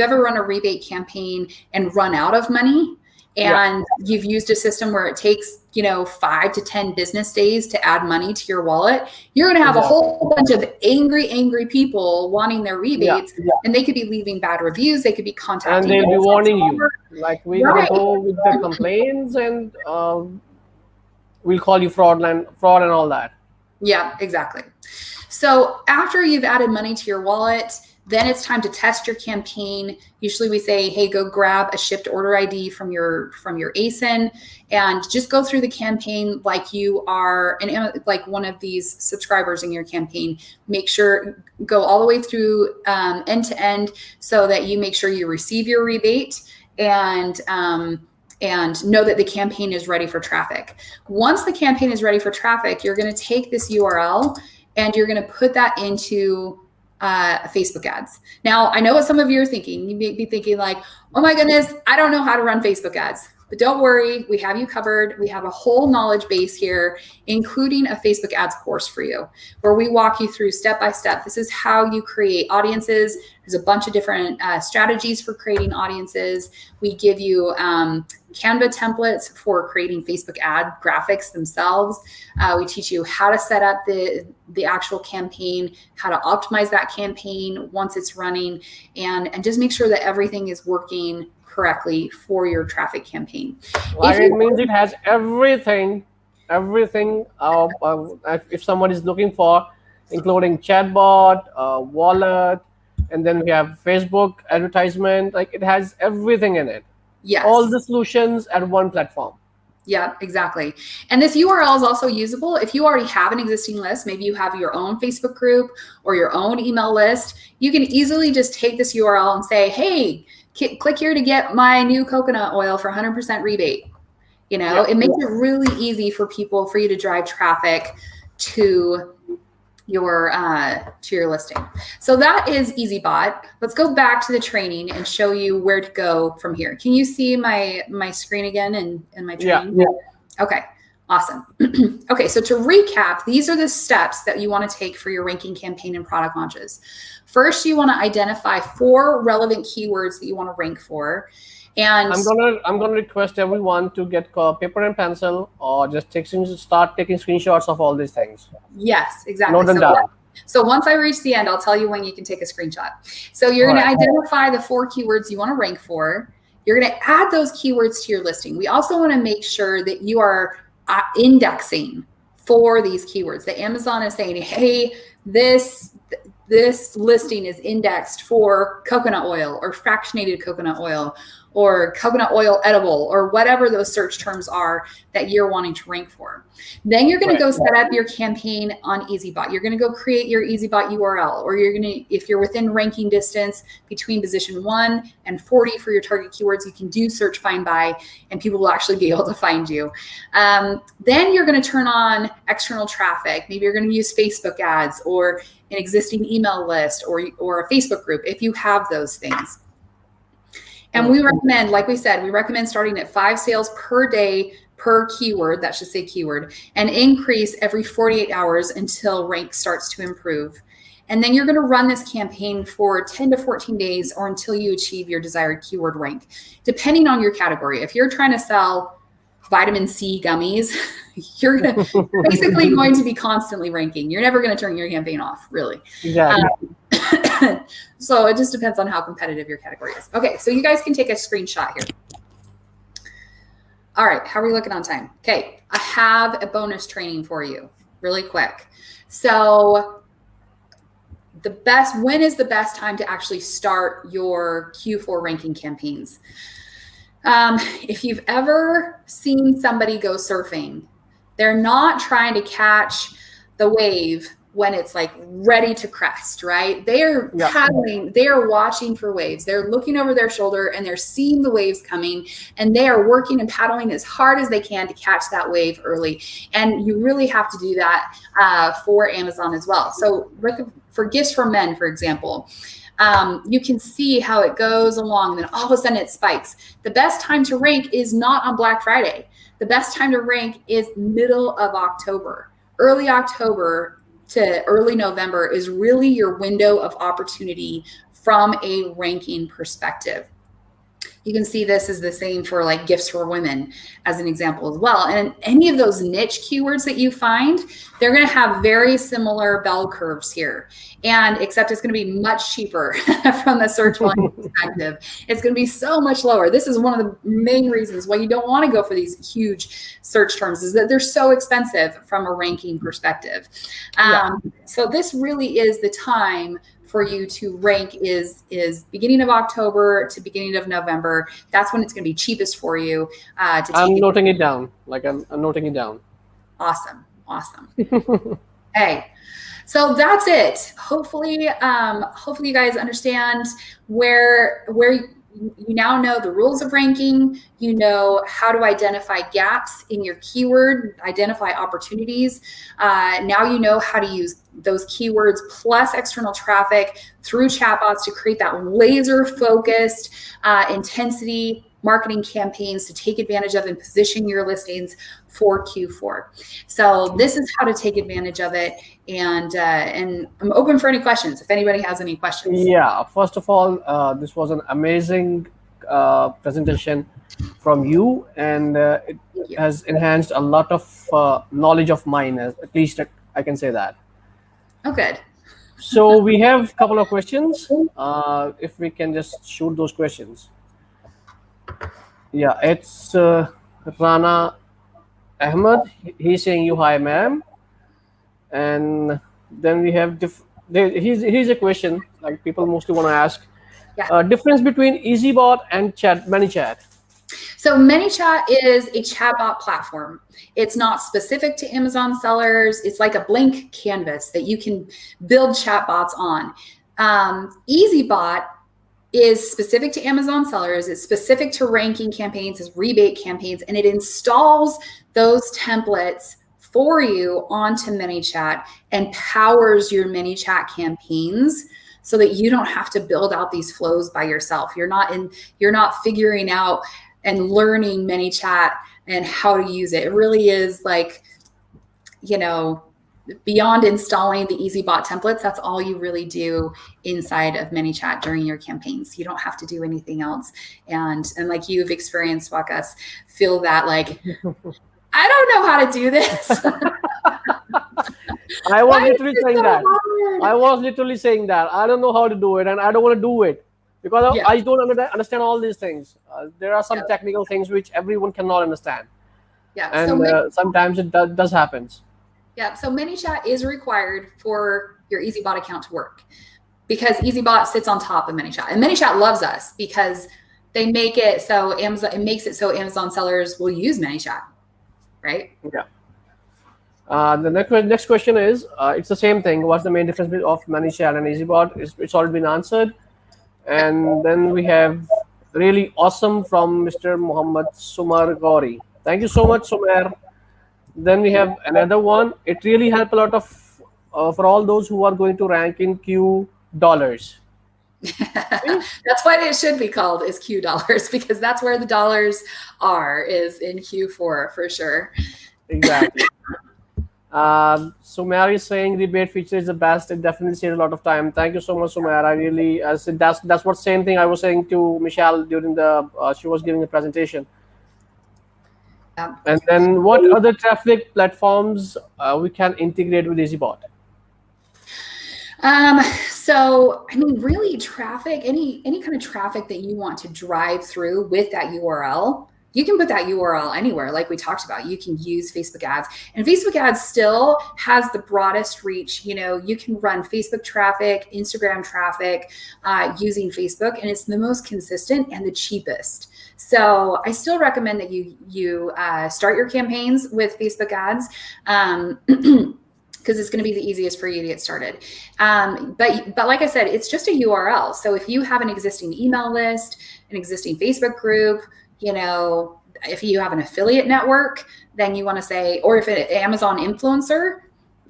ever run a rebate campaign and run out of money, and you've used a system where it takes 5 to 10 business days to add money to your wallet, you're going to have a whole bunch of angry people wanting their rebates, and they could be leaving bad reviews. They could be contacting you. And they'll be warning you. Like, we're going to go with the complaints, and we'll call you fraud and all that. Yeah, exactly. So after you've added money to your wallet, then it's time to test your campaign. Usually we say, hey, go grab a shipped order ID from your ASIN and just go through the campaign like you are like one of these subscribers in your campaign. Make sure, go all the way through end to end so that you make sure you receive your rebate and know that the campaign is ready for traffic. Once the campaign is ready for traffic, you're going to take this URL and you're going to put that into Facebook ads. Now, I know what some of you are thinking. You may be thinking like, oh my goodness, I don't know how to run Facebook ads. But don't worry, we have you covered. We have a whole knowledge base here, including a Facebook ads course for you, where we walk you through step by step. This is how you create audiences. There's a bunch of different strategies for creating audiences. We give you Canva templates for creating Facebook ad graphics themselves. We teach you how to set up the actual campaign, how to optimize that campaign once it's running, and just make sure that everything is working correctly for your traffic campaign. It means it has everything if someone is looking for, including chatbot, wallet, and then we have Facebook advertisement. Like, it has everything in it. Yes. All the solutions at one platform. Yeah, exactly. And this URL is also usable if you already have an existing list. Maybe you have your own Facebook group or your own email list. You can easily just take this URL and say, hey, click here to get my new coconut oil for 100% rebate. It makes it really easy for you to drive traffic to your listing. So that is EasyBot. Let's go back to the training and show you where to go from here. Can you see my screen again in my training? Yeah. Okay, awesome. Okay, so to recap, these are the steps that you want to take for your ranking campaign and product launches. First, you want to identify 4 relevant keywords that you want to rank for. And I'm gonna request everyone to get paper and pencil, or just start taking screenshots of all these things. Yes, exactly. Note them down. So once I reach the end, I'll tell you when you can take a screenshot. So you're going to identify the 4 keywords you want to rank for. You're going to add those keywords to your listing. We also want to make sure that you are indexing for these keywords. That Amazon is saying, hey, this listing is indexed for coconut oil or fractionated coconut oil or coconut oil edible or whatever those search terms are that you're wanting to rank for. Then you're going to go set up your campaign on EasyBot. You're going to go create your EasyBot URL, or you're going to, if you're within ranking distance between position 1 and 40 for your target keywords, you can do search find by, and people will actually be able to find you. Then you're going to turn on external traffic. Maybe you're going to use Facebook ads or an existing email list or a Facebook group if you have those things. And we recommend, like we said, we recommend starting at 5 sales per day per keyword, that should say keyword, and increase every 48 hours until rank starts to improve. And then you're going to run this campaign for 10 to 14 days or until you achieve your desired keyword rank, depending on your category. If you're trying to sell vitamin C gummies, you're basically going to be constantly ranking. You're never going to turn your campaign off, really. Exactly. So it just depends on how competitive your category is. Okay, so you guys can take a screenshot here. All right, how are we looking on time? Okay, I have a bonus training for you really quick. So when is the best time to actually start your Q4 ranking campaigns? If you've ever seen somebody go surfing, they're not trying to catch the wave when it's like ready to crest, right? They're paddling, they are watching for waves. They're looking over their shoulder and they're seeing the waves coming, and they are working and paddling as hard as they can to catch that wave early. And you really have to do that for Amazon as well. So for gifts for men, for example, you can see how it goes along, and then all of a sudden it spikes. The best time to rank is not on Black Friday. The best time to rank is middle of October. Early October to early November is really your window of opportunity from a ranking perspective. You can see this is the same for like gifts for women as an example as well. And any of those niche keywords that you find, they're going to have very similar bell curves here. And except it's going to be much cheaper from the search volume perspective. It's going to be so much lower. This is one of the main reasons why you don't want to go for these huge search terms, is that they're so expensive from a ranking perspective. So this really is the time for you to rank is beginning of October to beginning of November. That's when it's going to be cheapest for you. I'm noting it down. I'm noting it down. Awesome. Hey, so that's it. Hopefully you guys understand where you now know the rules of ranking. You know how to identify gaps in your keyword, identify opportunities. Now you know how to use those keywords plus external traffic through chatbots to create that laser focused intensity marketing campaigns to take advantage of and position your listings for Q4. So this is how to take advantage of it. And I'm open for any questions if anybody has any questions. Yeah, first of all, this was an amazing presentation from you, and it has enhanced a lot of knowledge of mine, at least I can say that. Oh, good. So we have a couple of questions. If we can just shoot those questions. Yeah, it's Rana Ahmed. He's saying you hi, ma'am. And then we have here's a question like people mostly want to ask. Difference between EasyBot and ManyChat. So ManyChat is a chatbot platform. It's not specific to Amazon sellers. It's like a blank canvas that you can build chatbots on. EasyBot is specific to Amazon sellers. It's specific to ranking campaigns, it's rebate campaigns, and it installs those templates for you onto ManyChat and powers your ManyChat campaigns so that you don't have to build out these flows by yourself. You're not figuring out and learning ManyChat and how to use it. It really is like, beyond installing the EasyBot templates, that's all you really do inside of ManyChat during your campaigns. You don't have to do anything else. And like you've experienced, Wakas, feel that like, I don't know how to do this. I was literally saying that. I was literally saying that. I don't know how to do it, and I don't want to do it because I don't understand all these things. There are some technical things which everyone cannot understand. Yeah. And sometimes it does happen. Yeah, so ManyChat is required for your EasyBot account to work because EasyBot sits on top of ManyChat. And ManyChat loves us because they make it so Amazon sellers will use ManyChat, right? Yeah. The next question is, it's the same thing. What's the main difference of ManyChat and EasyBot? It's already been answered. And then we have really awesome from Mr. Muhammad Sumar Gauri. Thank you so much, Sumer. Then we have another one. It really helped a lot of for all those who are going to rank in Q dollars. That's why it should be called is Q dollars, because that's where the dollars are, is in Q4 for sure. Exactly. Sumair is saying rebate feature is the best. It definitely saves a lot of time. Thank you so much, Sumair. I really said that's what same thing I was saying to Michelle during the she was giving the presentation. Yeah. And then what other traffic platforms we can integrate with EasyBot? So I mean, really traffic, any kind of traffic that you want to drive through with that URL, you can put that URL anywhere, like we talked about. You can use Facebook ads, and Facebook ads still has the broadest reach. You know, you can run Facebook traffic, Instagram traffic using Facebook, and it's the most consistent and the cheapest. So I still recommend that you start your campaigns with Facebook ads. Because it's going to be the easiest for you to get started. But like I said, it's just a URL. So if you have an existing email list, an existing Facebook group, you know, if you have an affiliate network, then you want to say, or if an Amazon influencer,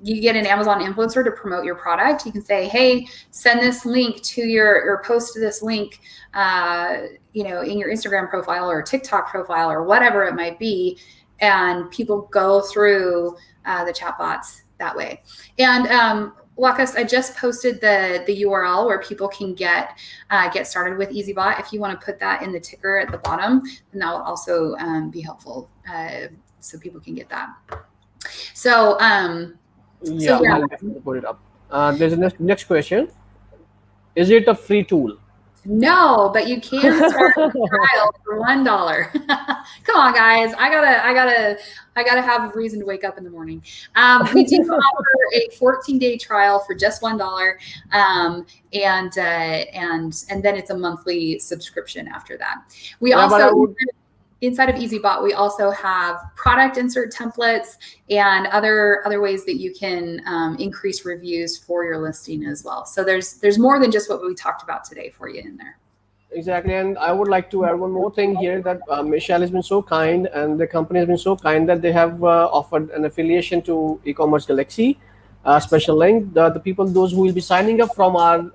you get an Amazon influencer to promote your product, you can say, hey, send this link to or post this link, you know, in your Instagram profile or TikTok profile or whatever it might be. And people go through the chatbots that way. And Lakas, I just posted the URL where people can get started with EasyBot. If you want to put that in the ticker at the bottom, then that will also be helpful, so people can get that. So Yeah, so yeah. I'll definitely put it up. There's a next question. Is it a free tool? No, but you can start a trial for $1. Come on, guys! I gotta have a reason to wake up in the morning. We do offer a 14-day trial for just $1, and then it's a monthly subscription after that. We also inside of EasyBot, we also have product insert templates and other ways that you can increase reviews for your listing as well. So there's more than just what we talked about today for you in there. Exactly, and I would like to add one more thing here that Michelle has been so kind, and the company has been so kind that they have offered an affiliation to e-commerce Galaxy, special link. The people, those who will be signing up from our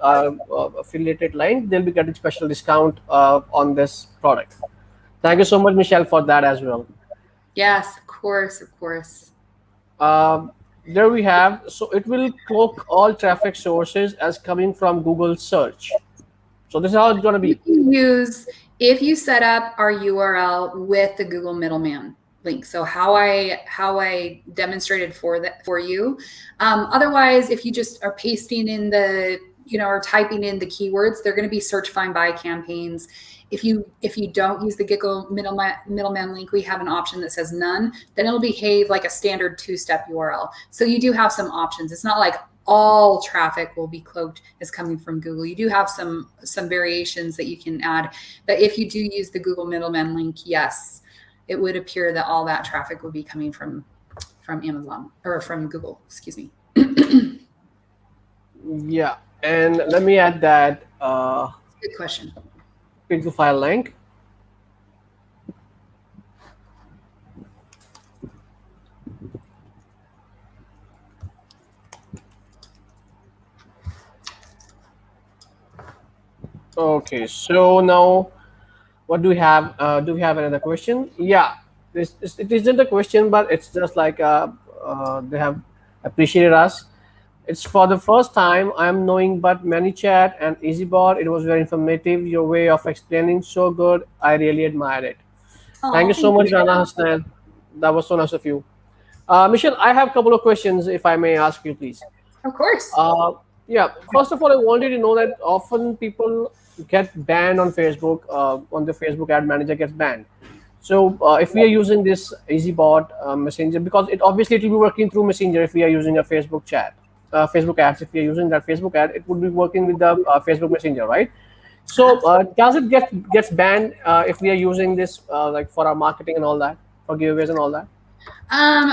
affiliated link, they'll be getting special discount on this product. Thank you so much, Michelle, for that as well. Yes, of course, of course. There we have. So it will cloak all traffic sources as coming from Google search. So this is how it's going to be. If you set up our URL with the Google middleman link. So how I demonstrated for you. Otherwise, if you just are pasting in or typing in the keywords, they're going to be search, find, buy campaigns. If you don't use the Google middleman link, we have an option that says none. Then it'll behave like a standard 2-step URL. So you do have some options. It's not like all traffic will be cloaked as coming from Google. You do have some variations that you can add. But if you do use the Google middleman link, yes, it would appear that all that traffic would be coming from Amazon or from Google. Excuse me. Yeah, and let me add that. Good question. Into file link. Okay, so now what do we have? Do we have another question? Yeah, it isn't a question, but it's just like they have appreciated us. It's for the first time I'm knowing but ManyChat and EasyBot. It was very informative. Your way of explaining so good. I really admired it. Thank you so much, Rana Hassan. That was so nice of you. Michelle, I have a couple of questions, if I may ask you, please. Of course. Yeah, first of all, I wanted to know that often people get banned on Facebook, on the Facebook ad manager gets banned. So if we are using this EasyBot Messenger, because it will be working through Messenger if we are using a Facebook chat. Facebook ads, if we are using that Facebook ad, it would be working with the Facebook Messenger, right? So does it gets banned if we are using this like for our marketing and all that, for giveaways and all that?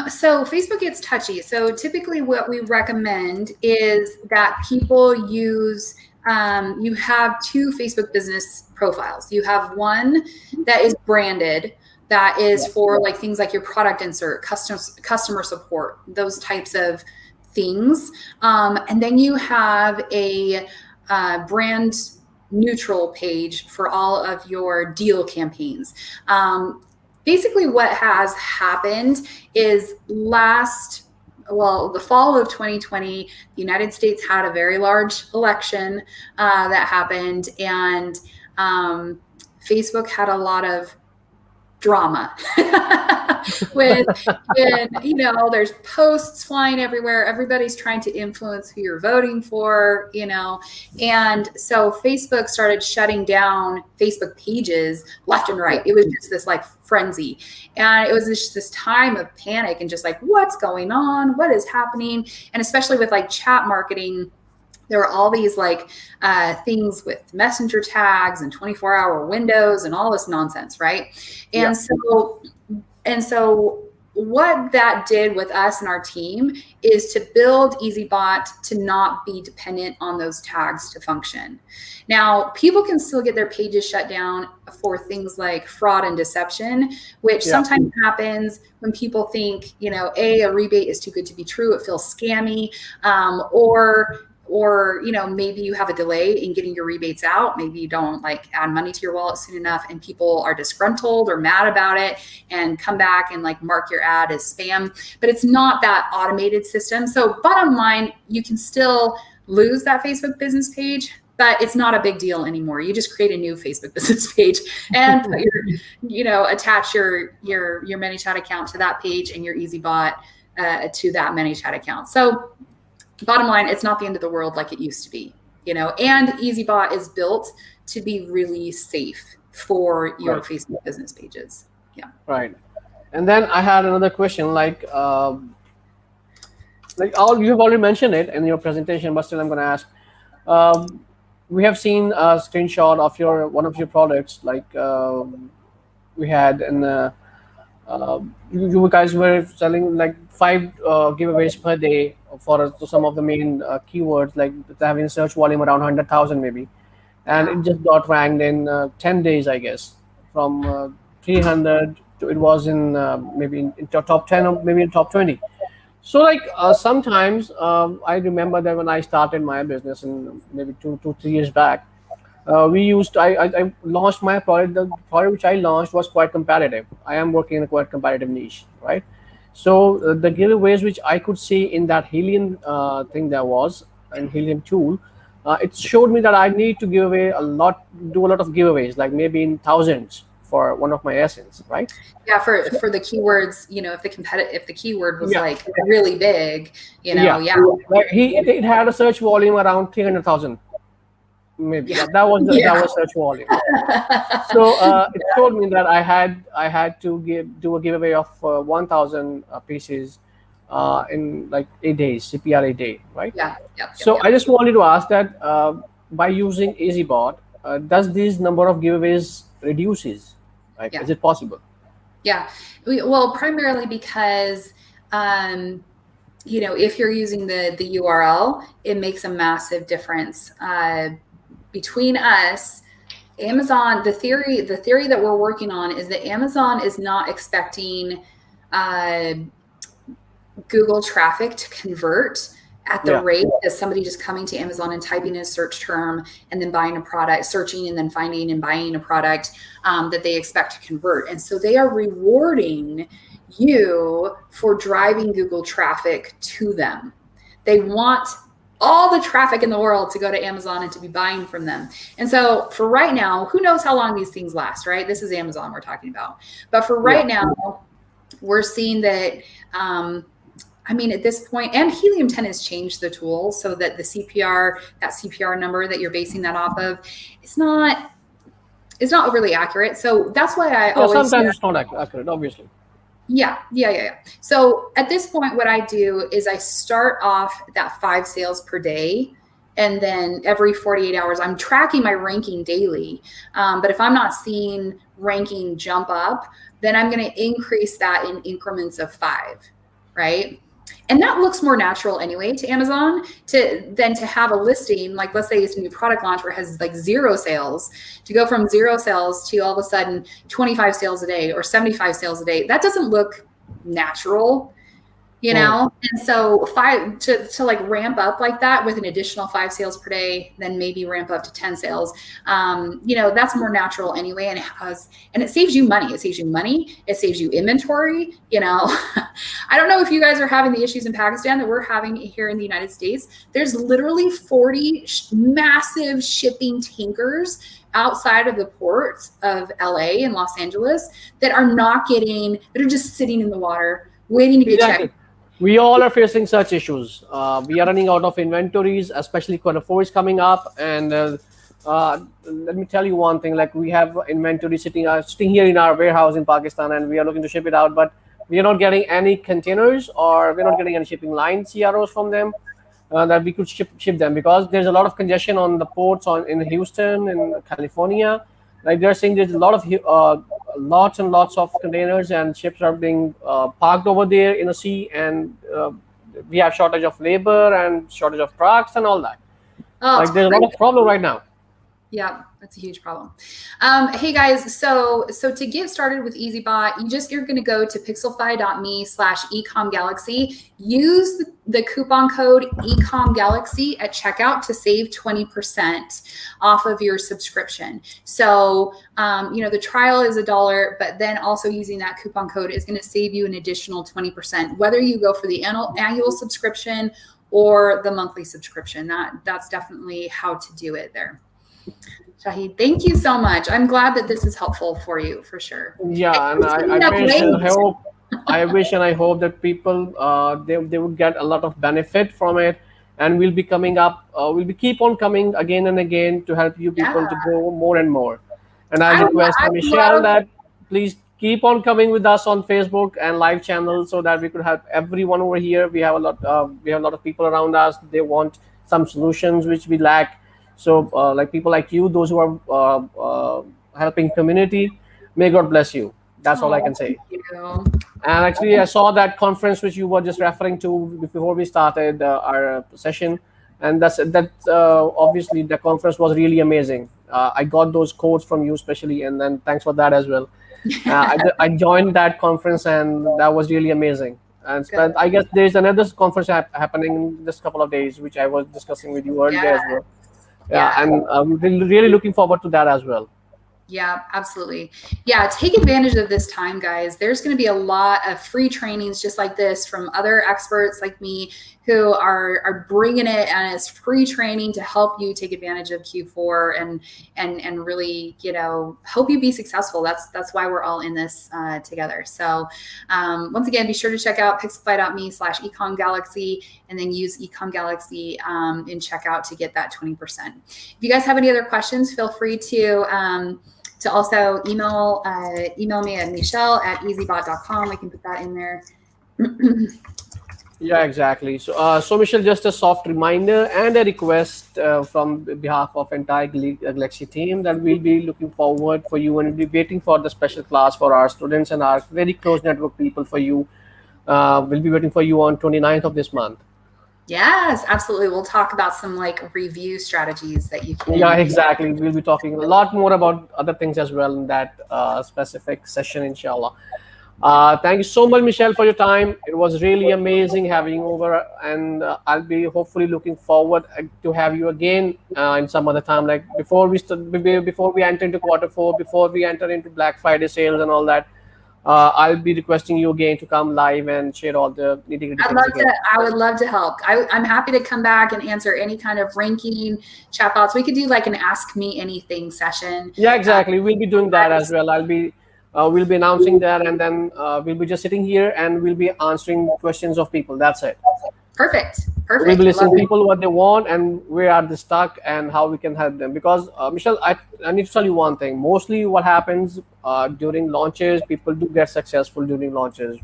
So Facebook gets touchy. So typically what we recommend is that people use, you have 2 Facebook business profiles. You have one that is branded, that is for like things like your product insert, customer support, those types of things. And then you have a brand neutral page for all of your deal campaigns. Basically what has happened is well, the fall of 2020, the United States had a very large election that happened, and Facebook had a lot of drama with, there's posts flying everywhere. Everybody's trying to influence who you're voting for, and so Facebook started shutting down Facebook pages left and right. It was just this like frenzy, and it was just this time of panic and just like, what's going on? What is happening? And especially with like chat marketing, there were all these like things with messenger tags and 24-hour windows and all this nonsense, right? And so what that did with us and our team is to build EasyBot to not be dependent on those tags to function. Now, people can still get their pages shut down for things like fraud and deception, which sometimes happens when people think, a rebate is too good to be true. It feels scammy, or maybe you have a delay in getting your rebates out. Maybe you don't like add money to your wallet soon enough, and people are disgruntled or mad about it and come back and like mark your ad as spam. But it's not that automated system. So bottom line, you can still lose that Facebook business page, but it's not a big deal anymore. You just create a new Facebook business page and put attach your ManyChat account to that page and your EasyBot to that ManyChat account. So bottom line, it's not the end of the world like it used to be, and EasyBot is built to be really safe for your Facebook business pages. Yeah. Right. And then I had another question, like you have already mentioned it in your presentation, but still I'm going to ask. We have seen a screenshot of one of your products, like we had in you guys were selling like 5 giveaways per day for some of the main keywords, like having a search volume around 100,000 maybe, and it just got ranked in 10 days, I guess, from 300 to it was in maybe in top 10 or maybe in top 20. So like sometimes I remember that when I started my business in maybe 3 years back, I launched my product. The product which I launched was quite competitive. I am working in a quite competitive niche, right? So the giveaways which I could see in that Helium thing there was, and Helium tool, it showed me that I need to do a lot of giveaways, like maybe in thousands for one of my essence, right? Yeah, for the keywords, if the keyword was like really big, Like it had a search volume around 300,000. Maybe that was search volume. So it told me that I had to do a giveaway of 1,000 pieces in like 8 days, CPR a day, right? So I just wanted to ask that by using EasyBot, does this number of giveaways reduces? Right? Is it possible? Yeah. Well, primarily because if you're using the URL, it makes a massive difference. Between us, Amazon, the theory that we're working on is that Amazon is not expecting Google traffic to convert at the rate of somebody just coming to Amazon and typing in a search term and then buying a product, searching and then finding and buying a product that they expect to convert. And so they are rewarding you for driving Google traffic to them. They want all the traffic in the world to go to Amazon and to be buying from them. And so for right now, who knows how long these things last, right? This is Amazon we're talking about. But for right now, we're seeing that, at this point, and Helium 10 has changed the tool so that the CPR number that you're basing that off of, it's not overly accurate. So that's why I always sometimes it's not accurate, obviously. Yeah. So at this point, what I do is I start off that 5 sales per day. And then every 48 hours, I'm tracking my ranking daily. But if I'm not seeing ranking jump up, then I'm going to increase that in increments of 5, right? And that looks more natural anyway to Amazon than to have a listing, like let's say it's a new product launch where it has like 0 sales, to go from 0 sales to all of a sudden 25 sales a day or 75 sales a day. That doesn't look natural. you Hmm. know. And so five to like ramp up like that with an additional 5 sales per day, then maybe ramp up to 10 sales, you know, that's more natural anyway. And it saves you money. It saves you money, it saves you inventory, you know. I don't know if you guys are having the issues in Pakistan that we're having here in the United States. There's literally 40 massive shipping tankers outside of the ports of LA and Los Angeles that are just sitting in the water waiting to get checked. Exactly. We all are facing such issues. We are running out of inventories, especially quarter four is coming up. And let me tell you one thing: like we have inventory sitting here in our warehouse in Pakistan, and we are looking to ship it out, but we are not getting any containers, or we're not getting any shipping line CROs from them that we could ship them, because there's a lot of congestion on the ports in Houston, in California. Like they're saying there's a lot of lots and lots of containers and ships are being parked over there in the sea, and we have shortage of labor and shortage of trucks and all that. Oh, Like it's there's a lot crazy. of problem right now. Yeah, that's a huge problem. Hey guys, so to get started with EasyBot, you're going to go to pixelfy.me/ecomgalaxy. Use the coupon code ecomgalaxy at checkout to save 20% off of your subscription. So you know, the trial is $1, but then also using that coupon code is going to save you an additional 20%, whether you go for the annual subscription or the monthly subscription. That's definitely how to do it there. Shahid, thank you so much. I'm glad that this is helpful for you, for sure. Yeah, and It's I giving up wish and I weight. hope, I wish and I hope that people they would get a lot of benefit from it, and we'll be coming up. We'll be keep on coming again and again to help you Yeah, people to grow more and more. And I'll I would, request I would Michelle love. that please keep on coming with us on Facebook and live channels so that we could help everyone over here. We have a lot of people around us. They want some solutions which we lack. So like people like you, those who are helping community, may God bless you. That's all I Oh, can say. thank you. And actually, I saw that conference which you were just referring to before we started our session, and obviously the conference was really amazing. I got those quotes from you especially, and then thanks for that as well. I joined that conference, and that was really amazing. And Good. I guess there's another conference happening in this couple of days, which I was discussing with you earlier Yeah, as well. Yeah, yeah. and I'm really looking forward to that as well. Yeah, absolutely. Yeah, take advantage of this time, guys. There's going to be a lot of free trainings just like this from other experts like me who are bringing it, and it's free training to help you take advantage of Q4 and really, you know, help you be successful. That's why we're all in this together. So once again, be sure to check out pixelfy.me/ecomgalaxy and then use ecomgalaxy in checkout to get that 20%. If you guys have any other questions, feel free to also email me at michelle@easybot.com. I can put that in there. Yeah, exactly. So Michelle, just a soft reminder and a request from behalf of entire Galaxy team that we'll be looking forward for you, and we'll be waiting for the special class for our students and our very close network people for you. We'll be waiting for you on 29th of this month. Yes, absolutely. We'll talk about some like review strategies that you Yeah, can. exactly. We'll be talking a lot more about other things as well in that specific session, inshallah. Thank you so much, Michelle, for your time. It was really amazing having you over, and I'll be hopefully looking forward to have you again in some other time, like before we enter into quarter four, before we enter into Black Friday sales and all that. I'll be requesting you again to come live and share all the nitty-gritty I'd things love again. to. I would love to help. I'm happy to come back and answer any kind of ranking chatbots. We could do like an Ask Me Anything session. Yeah, exactly. We'll be doing that as well. We'll be announcing that, and then we'll be just sitting here and we'll be answering questions of people. That's it. Perfect. We'll be Perfect. I love listening it. people what they want and where are they stuck and how we can help them. Because Michelle, I need to tell you one thing. Mostly what happens during launches, people do get successful during launches,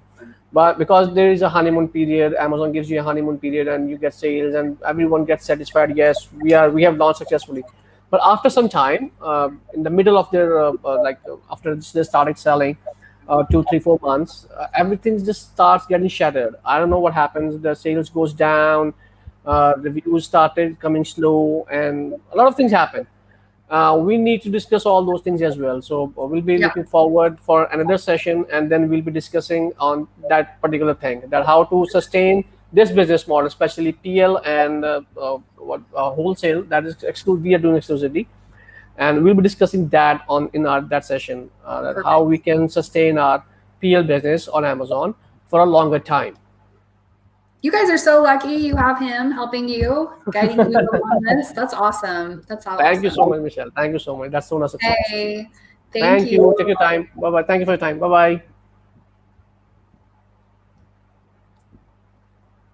but because there is a honeymoon period, Amazon gives you a honeymoon period and you get sales and everyone gets satisfied. Yes, we have launched successfully, but after some time, in the middle of their after they started selling, 2, 3, 4 months, everything just starts getting shattered. I don't know what happens. The sales goes down, the views started coming slow, and a lot of things happen. we need to discuss all those things as well. So we'll be Yeah, looking forward for another session, and then we'll be discussing on that particular thing, that how to sustain this business model, especially PL and what wholesale. That is we are doing exclusively, and we'll be discussing that on in our that session, that how perfect. we can sustain our PL business on Amazon for a longer time. You guys are so lucky you have him helping you, guiding you along this. That's awesome. That's so Thank you awesome. so much, Michelle. Thank you so much. That's so much success. Hey, thank Thank you. you. Take your time. Bye bye. Thank you for your time. Bye bye.